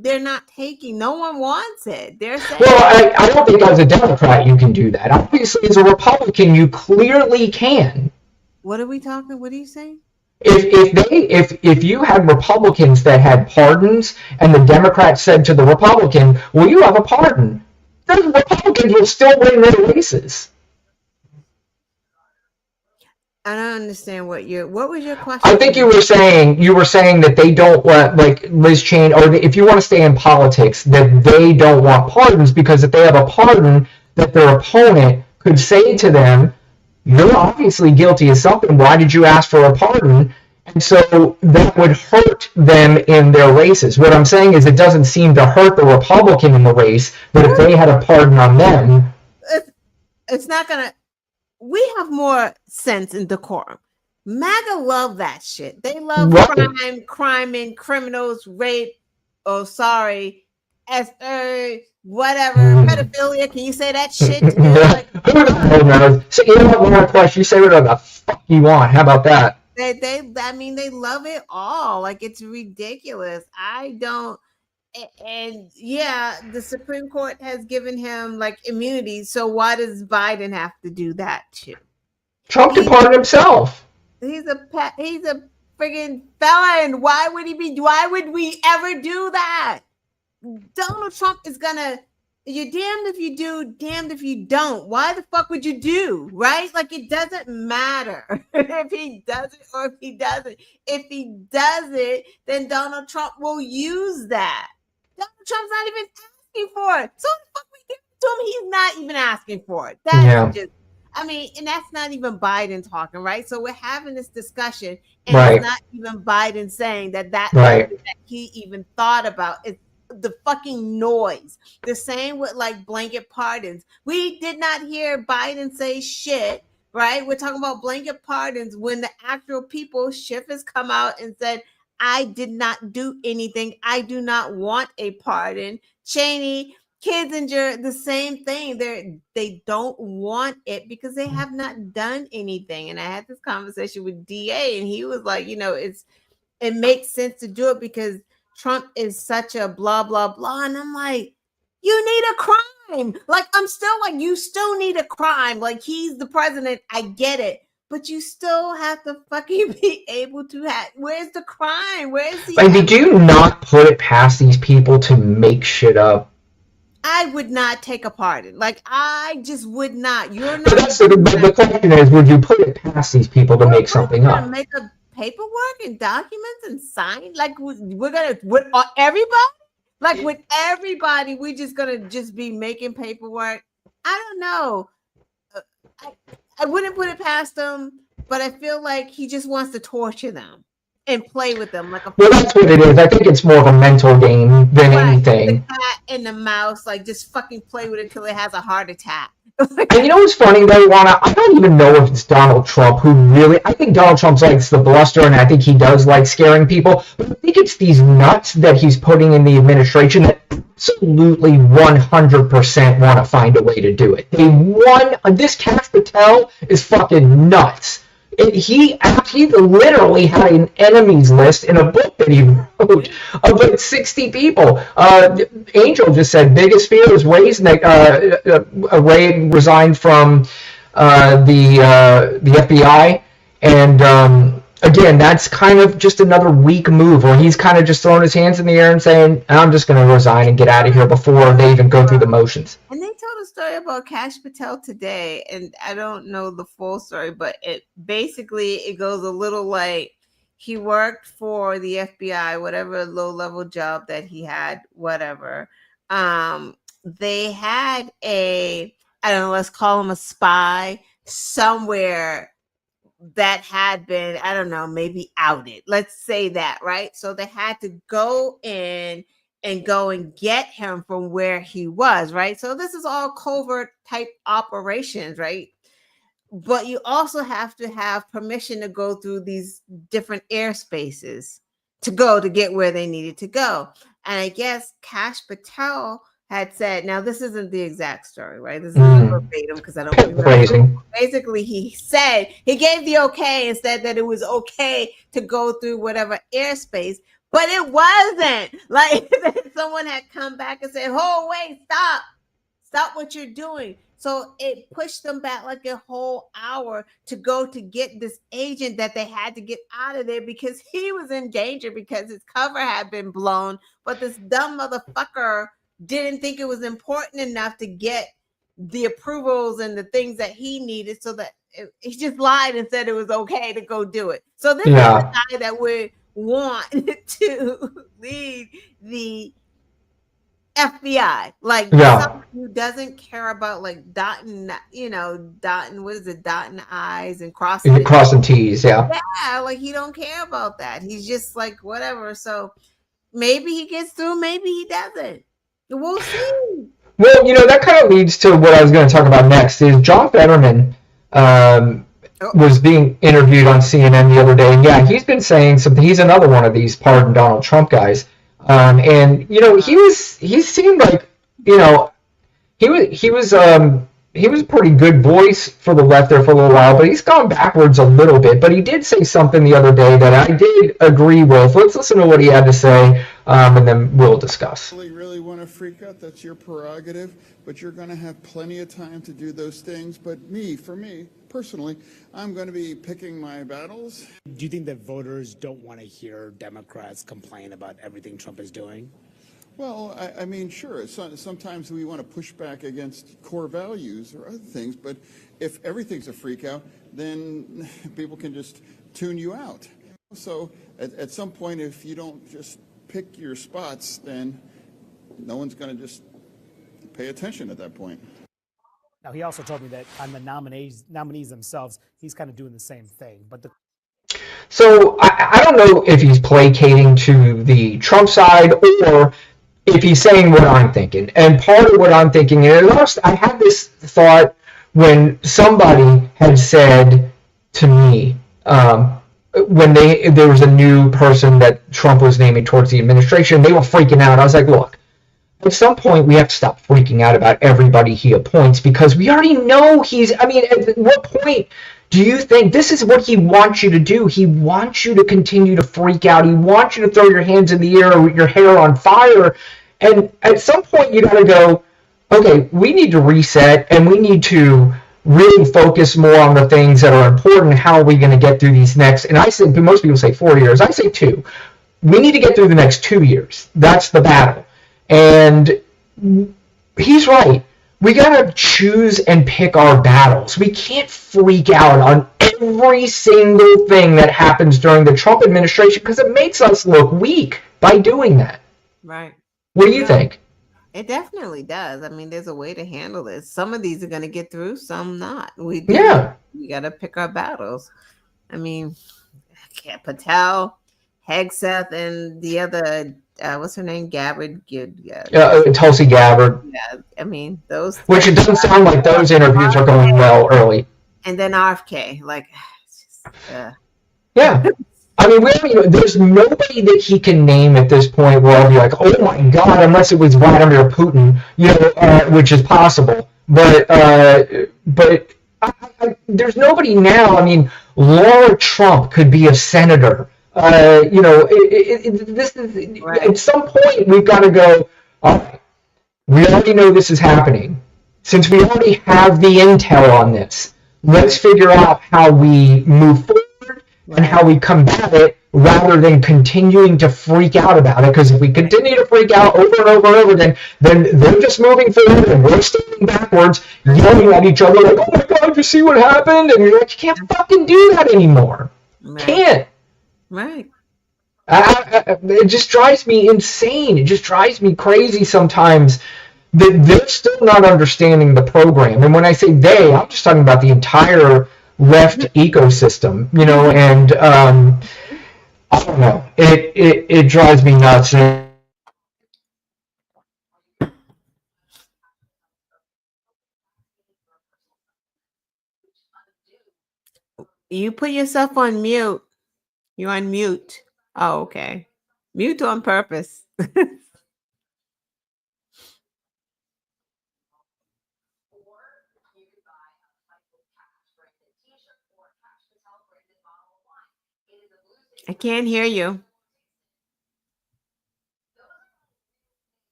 they're not taking, no one wants it. They're saying, well, I don't think as a Democrat you can do that. Obviously, as a Republican, you clearly can. What are you saying? If you had Republicans that had pardons and the Democrats said to the Republican, well, you have a pardon, then the Republicans will still win their races. I don't understand what was your question? I think you were saying that they don't want, like Liz Cheney, or if you want to stay in politics, that they don't want pardons, because if they have a pardon, that their opponent could say to them, you're obviously guilty of something, why did you ask for a pardon? And so that would hurt them in their races. What I'm saying is it doesn't seem to hurt the Republican in the race, but if they had a pardon on them... It's not going to... We have more sense and decorum. MAGA love that shit. They love crime and criminals, rape, whatever, pedophilia. Can you say that shit? Who knows? So you don't have more questions. You say whatever the fuck you want. How about that? They love it all. Like, it's ridiculous. I don't. And yeah, the Supreme Court has given him like immunity. So why does Biden have to do that too? Trump can pardon himself. He's a friggin' felon. Why would we ever do that? Donald Trump is gonna, you're damned if you do, damned if you don't. Why the fuck would you do? Right? Like, it doesn't matter if he does it or if he doesn't. If he does it, then Donald Trump will use that. Donald Trump's not even asking for it. So the fuck we give it to him? He's not even asking for it. That's just, and that's not even Biden talking, right? So we're having this discussion, and it's not even Biden saying that that he even thought about. It's the fucking noise. The same with like blanket pardons. We did not hear Biden say shit, right? We're talking about blanket pardons when the actual people, Schiff has come out and said, I did not do anything. I do not want a pardon. Cheney, Kissinger, the same thing. They don't want it because they have not done anything. And I had this conversation with DA, and he was like, it makes sense to do it because Trump is such a blah, blah, blah. And I'm like, You need a crime. Like, I'm still like, you still need a crime. Like, he's the president. I get it. But you still have to fucking be able to have. Where's the crime? Where's the. Like, did you not put it past these people to make shit up? I would not take a pardon. Like, I just would not. You're not. But that's the question is, would you put it past these people to make something up? Make a paperwork and documents and sign? Like, we're gonna with everybody? Like, with everybody, we're just gonna just be making paperwork? I don't know. I wouldn't put it past them, but I feel like he just wants to torture them and play with them like a. Well, that's what it is. I think it's more of a mental game than anything. The cat and the mouse, like, just fucking play with it until it has a heart attack. And you know what's funny, though, Juana? I don't even know if it's Donald Trump who really. I think Donald Trump likes the bluster, and I think he does like scaring people. But I think it's these nuts that he's putting in the administration that absolutely 100% want to find a way to do it. This Cash Patel is fucking nuts. He literally had an enemies list in a book that he wrote of like 60 people. Angel just said biggest fear is Ray resigned from the FBI, and again, that's kind of just another weak move where he's kind of just throwing his hands in the air and saying, I'm just going to resign and get out of here before they even go through the motions. And they told a story about Cash Patel today, and I don't know the full story, but it goes a little like he worked for the FBI, whatever low-level job that he had, whatever. They had I don't know, let's call him a spy somewhere that had been, I don't know, maybe outed. Let's say that, right? So they had to go in and get him from where he was, right? So this is all covert type operations, right? But you also have to have permission to go through these different airspaces to get where they needed to go. And I guess Cash Patel had said, now this isn't the exact story, right? This is verbatim because I don't remember. Crazy. Basically, he said, he gave the okay and said that it was okay to go through whatever airspace, but it wasn't. Like, someone had come back and said, oh, wait, stop what you're doing. So it pushed them back like a whole hour to go to get this agent that they had to get out of there because he was in danger because his cover had been blown, but this dumb motherfucker didn't think it was important enough to get the approvals and the things that he needed, so that he just lied and said it was okay to go do it. So this is the guy that we want to lead the FBI, like someone who doesn't care about like dotting I's and crossing T's, yeah, like he don't care about that. He's just like whatever. So maybe he gets through, maybe he doesn't. We'll see. Well, that kind of leads to what I was going to talk about next. Is John Fetterman was being interviewed on CNN the other day, and he's been saying something. He's another one of these pardon Donald Trump guys, and he seemed like he was a pretty good voice for the left there for a little while, but he's gone backwards a little bit. But he did say something the other day that I did agree with. Let's listen to what he had to say, and then we'll discuss. Really want to freak out? That's your prerogative, but you're going to have plenty of time to do those things. But for me, personally, I'm going to be picking my battles. Do you think that voters don't want to hear Democrats complain about everything Trump is doing? Well, I mean, sure, sometimes we want to push back against core values or other things, but if everything's a freak out, then people can just tune you out. So at some point, if you don't just pick your spots, then no one's going to just pay attention at that point. Now, he also told me that on the nominees themselves, he's kind of doing the same thing. So I don't know if he's placating to the Trump side or if he's saying what I'm thinking. And part of what I'm thinking is, I had this thought when somebody had said to me, when there was a new person that Trump was naming towards the administration, they were freaking out. I was like, look, at some point we have to stop freaking out about everybody he appoints because we already know at what point do you think this is what he wants you to do? He wants you to continue to freak out. He wants you to throw your hands in the air with your hair on fire. And at some point, you got to go, okay, we need to reset and we need to really focus more on the things that are important. How are we going to get through these next? And I say, most people say 4 years. I say 2. We need to get through the next 2 years. That's the battle. And he's right. We got to choose and pick our battles. We can't freak out on every single thing that happens during the Trump administration because it makes us look weak by doing that. Right. What do you think? It definitely does. I mean, there's a way to handle this. Some of these are going to get through, some not. We got to pick our battles. I mean, Patel, Hegseth, and the other, what's her name? Gabbard. Tulsi Gabbard. Yeah, I mean, those. Which it doesn't sound like those interviews are going well early. And then RFK. Like, yeah. I mean, there's nobody that he can name at this point where I'll be like, oh my God, unless it was Vladimir Putin, which is possible. But there's nobody now. I mean, Laura Trump could be a senator. This is, at some point we've got to go, all right, we already know this is happening. Since we already have the intel on this, let's figure out how we move forward and how we combat it rather than continuing to freak out about it. Because if we continue to freak out over and over and over again, then they're just moving forward and we're standing backwards, yelling at each other like, oh my God, you see what happened? And you're like, you can't fucking do that anymore. Can't. Right. It just drives me insane. It just drives me crazy sometimes that they're still not understanding the program. And when I say they, I'm just talking about the entire left ecosystem, and I don't know. It drives me nuts. You put yourself on mute. You're on mute. Oh, okay. Mute on purpose. I can't hear you.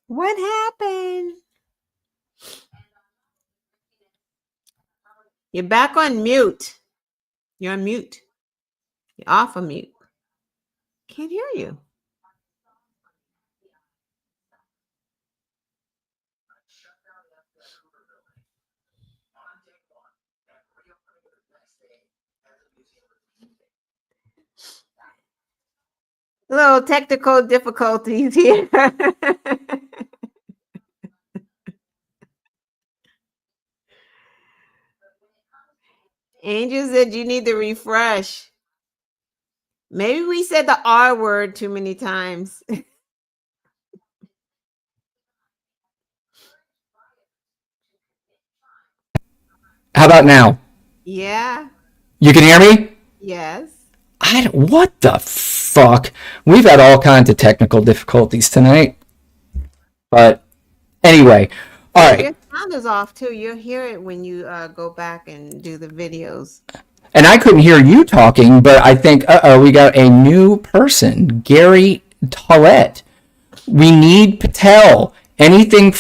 What happened? You're back on mute. You're on mute. You're off of mute. Can't hear you. Little technical difficulties here. Angel said you need to refresh. Maybe we said the R word too many times. How about now? Yeah. You can hear me? Yes. What the fuck? We've had all kinds of technical difficulties tonight. But anyway, all right. Your sound is off too. You'll hear it when you go back and do the videos. And I couldn't hear you talking, but I think, we got a new person, Gary Tollett. We need Patel. Anything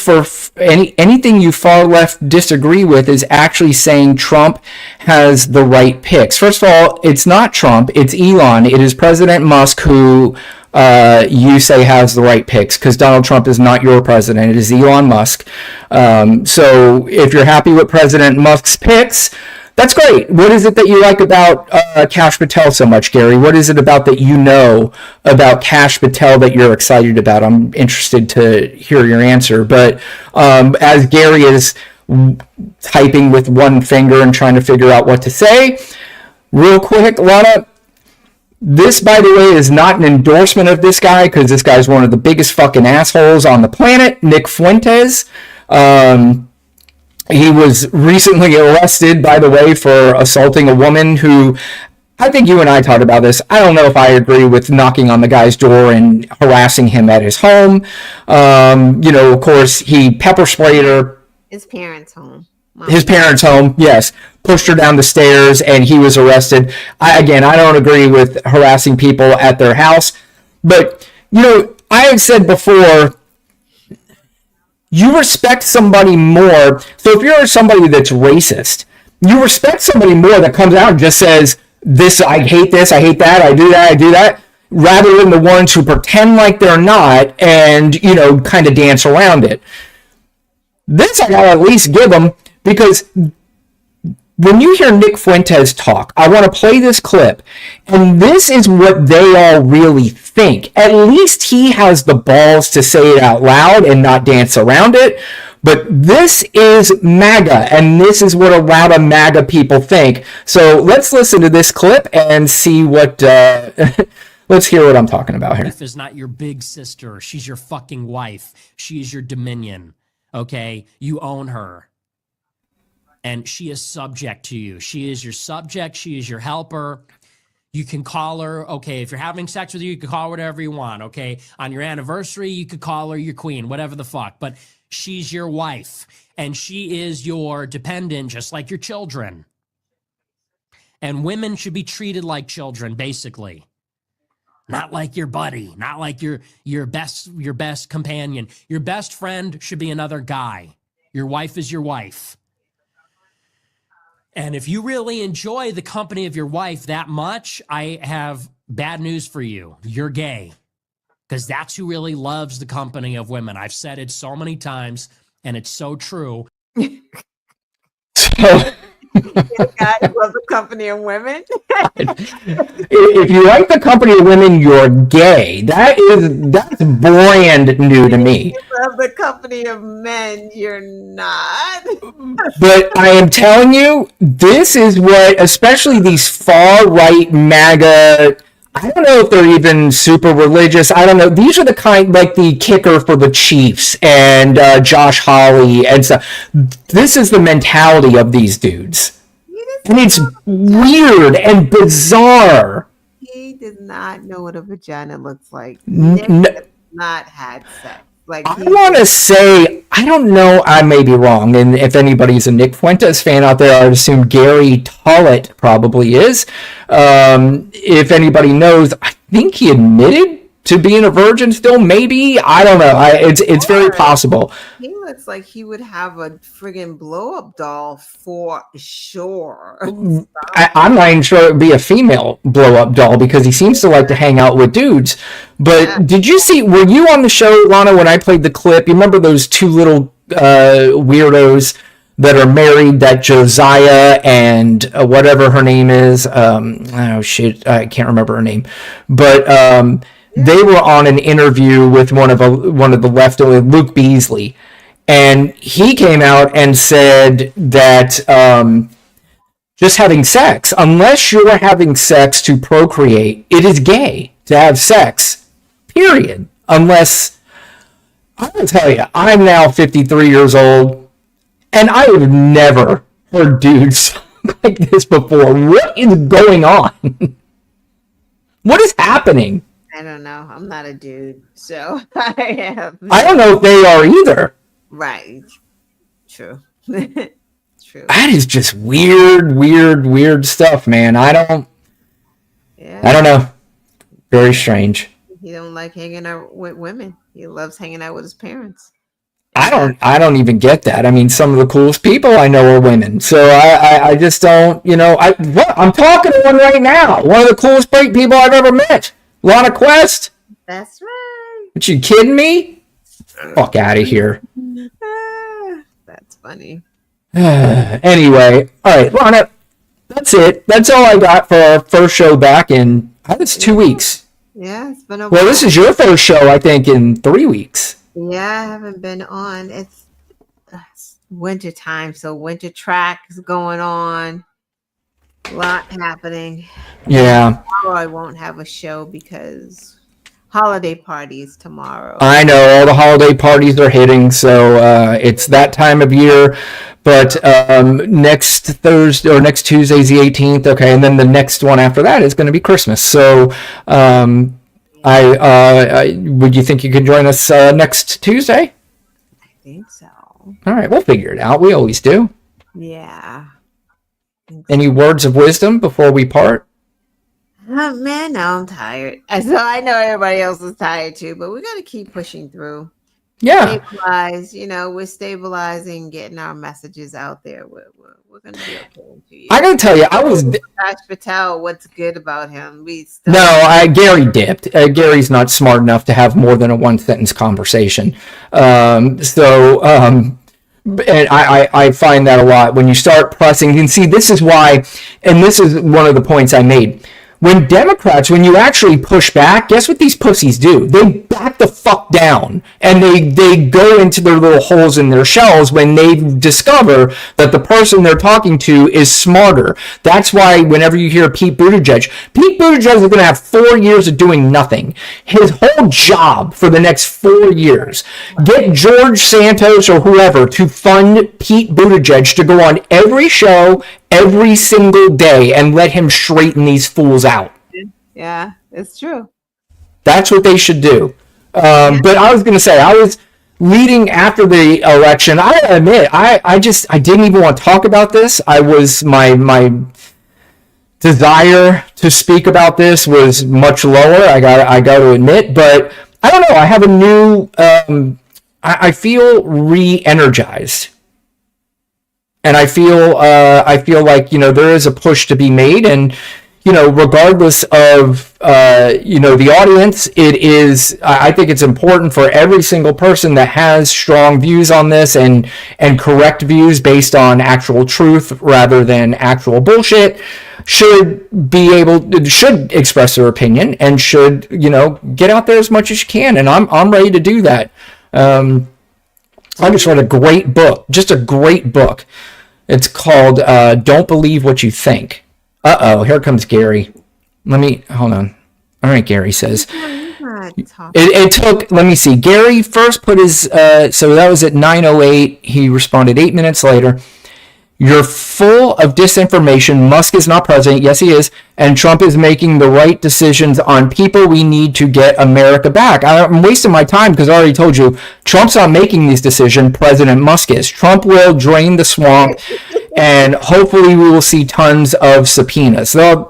you far left disagree with is actually saying Trump has the right picks. First of all, it's not Trump, it's Elon. It is President Musk who you say has the right picks, because Donald Trump is not your president. It is Elon Musk. So if you're happy with President Musk's picks, that's great. What is it that you like about Kash Patel so much, Gary? What is it about that you know about Kash Patel that you're excited about? I'm interested to hear your answer. But as Gary is typing with one finger and trying to figure out what to say, real quick, Lana, this, by the way, is not an endorsement of this guy, because this guy's one of the biggest fucking assholes on the planet, Nick Fuentes. He was recently arrested, by the way, for assaulting a woman who, I think you and I talked about this. I don't know if I agree with knocking on the guy's door and harassing him at his home. Of course, he pepper sprayed her. His parents' home. His parents' home, yes. pushed her down the stairs, and he was arrested. I don't agree with harassing people at their house, but I have said before, you respect somebody more. So if you're somebody that's racist, you respect somebody more that comes out and just says, this, I hate this, I hate that, I do that, rather than the ones who pretend like they're not and, kind of dance around it. This I gotta at least give them, because when you hear Nick Fuentes talk, I want to play this clip, and this is what they all really think. At least he has the balls to say it out loud and not dance around it. But this is MAGA, and this is what a lot of MAGA people think. So let's listen to this clip and see what... let's hear what I'm talking about here. Wife is not your big sister. She's your fucking wife. She is your dominion. Okay? You own her. And she is subject to you. She is your subject. She is your helper. You can call her, okay, if you're having sex with you can call her whatever you want, okay? On your anniversary, you could call her your queen, whatever the fuck. But she's your wife, and she is your dependent, just like your children. And women should be treated like children, basically. Not like your buddy, not like your best companion. Your best friend should be another guy. Your wife is your wife. And if you really enjoy the company of your wife that much, I have bad news for you. You're gay. Because that's who really loves the company of women. I've said it so many times, and it's so true. Guys love the company of women. If you like the company of women, you're gay. That's brand new to me. If you love the company of men, you're not. But I am telling you, this is what, especially these far-right MAGA, I don't know if they're even super religious. I don't know. These are the kind, like the kicker for the Chiefs and Josh Hawley and stuff. This is the mentality of these dudes. And it's weird and bizarre. He does not know what a vagina looks like. Nick has not had sex. Like, I want to say, I don't know, I may be wrong, and if anybody's a Nick Fuentes fan out there, I would assume Gary Tollett probably is. If anybody knows, I think he admitted to being a virgin still, maybe? I don't know. It's very possible. He looks like he would have a friggin' blow-up doll for sure. I'm not even sure it would be a female blow-up doll because he seems to like to hang out with dudes. But Did you see, were you on the show, Lana, when I played the clip? You remember those two little weirdos that are married, that Josiah and whatever her name is? Oh, shit, I can't remember her name. But... they were on an interview with one of the left, Luke Beasley, and he came out and said that just having sex, unless you're having sex to procreate, it is gay to have sex, period. Unless, I will tell you, I'm now 53 years old, and I have never heard dudes like this before. What is going on? What is happening? I don't know. I'm not a dude, so I don't know if they are either. Right. True. True. That is just weird stuff, man. I don't know. Very strange. He don't like hanging out with women. He loves hanging out with his parents. I don't even get that. I mean, some of the coolest people I know are women. So I just don't, I'm talking to one right now. One of the coolest people I've ever met. Lana Quest? That's right. Are you kidding me? Fuck out of here. That's funny. Anyway, all right, Lana, that's it. That's all I got for our first show back in, it's 2 weeks. Yeah, it's been a while. Well, this is your first show, I think, in 3 weeks. Yeah, I haven't been on. It's winter time, so winter track is going on. A lot happening. Yeah. Tomorrow I won't have a show because holiday parties tomorrow. I know, all the holiday parties are hitting, so it's that time of year. But next Thursday or next Tuesday is the 18th, okay, and then the next one after that is going to be Christmas. So would you think you could join us next Tuesday? I think so. All right, we'll figure it out. We always do. Yeah. Any words of wisdom before we part? Man, no, I'm tired. So I know everybody else is tired too, but we got to keep pushing through. Yeah. Stabilize, we're stabilizing, getting our messages out there. We're going to be okay in 2 years. I got to tell you, I was... Kash Patel, what's good about him? Gary dipped. Gary's not smart enough to have more than a one-sentence conversation. And I find that a lot. When you start pressing, and see, this is why, and this is one of the points I made. When Democrats, when you actually push back, guess what these pussies do? They back the fuck down, and they go into their little holes in their shells when they discover that the person they're talking to is smarter. That's why whenever you hear Pete Buttigieg is going to have 4 years of doing nothing. His whole job for the next 4 years, get George Santos or whoever to fund Pete Buttigieg to go on every show every single day and let him straighten these fools out. Yeah, it's true. That's what they should do. But I was going to say, I was leading after the election. I admit, I didn't even want to talk about this. My desire to speak about this was much lower. I got to admit, but I don't know. I have a new, I feel re-energized. And I feel like, there is a push to be made, and, regardless of, the audience, I think it's important for every single person that has strong views on this and correct views based on actual truth rather than actual bullshit should express their opinion and should, get out there as much as you can. And I'm ready to do that. I just read a great book, just a great book. It's called Don't Believe What You Think. Uh-oh, here comes Gary. Hold on. All right, Gary says. It took, let me see. Gary first put his, so that was at 9:08. He responded 8 minutes later. You're full of disinformation. Musk is not president. Yes, he is. And Trump is making the right decisions on people we need to get America back. I'm wasting my time because I already told you, Trump's not making these decisions. President Musk is. Trump will drain the swamp, and hopefully we will see tons of subpoenas. So,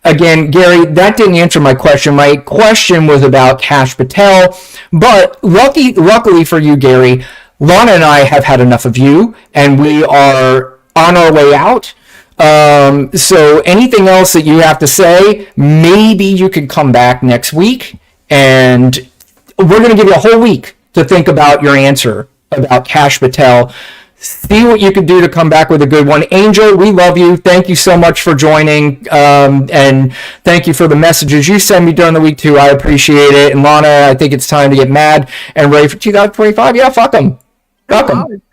again, Gary, that didn't answer my question. My question was about Kash Patel. But luckily for you, Gary, Lana and I have had enough of you, and we are on our way out. So anything else that you have to say, maybe you can come back next week, and we're going to give you a whole week to think about your answer about Kash Patel. See what you can do to come back with a good one. Angel, we love you. Thank you so much for joining, and thank you for the messages you send me during the week too. I appreciate it. And Lana, I think it's time to get mad and ready for 2025. Yeah, fuck them. Fuck them.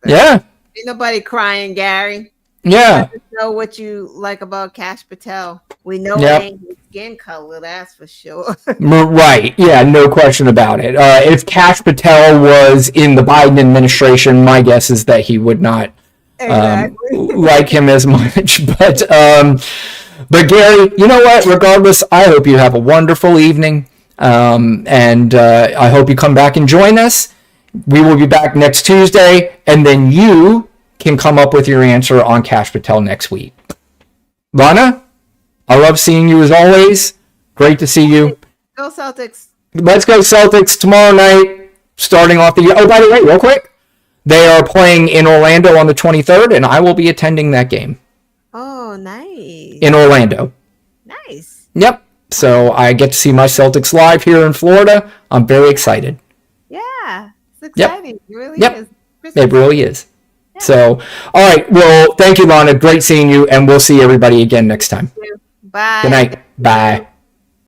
Yeah. Ain't nobody crying, Gary. Yeah. Let us know what you like about Kash Patel. We know it ain't his skin color, that's for sure. Right. Yeah, no question about it. If Kash Patel was in the Biden administration, my guess is that he would not like him as much. But Gary, you know what? Regardless, I hope you have a wonderful evening. And I hope you come back and join us. We will be back next Tuesday, and then you can come up with your answer on Kash Patel next week. Lana, I love seeing you as always. Great to see you. Go Celtics. Let's go Celtics tomorrow night, starting off the year. Oh, by the way, real quick, they are playing in Orlando on the 23rd, and I will be attending that game. Oh, nice. In Orlando. Nice. Yep. So I get to see my Celtics live here in Florida. I'm very excited. Yeah. It's exciting. It really is. It really is. Yeah. So, all right. Well, thank you, Lana. Great seeing you, and we'll see everybody again next time. Bye. Good night. Bye.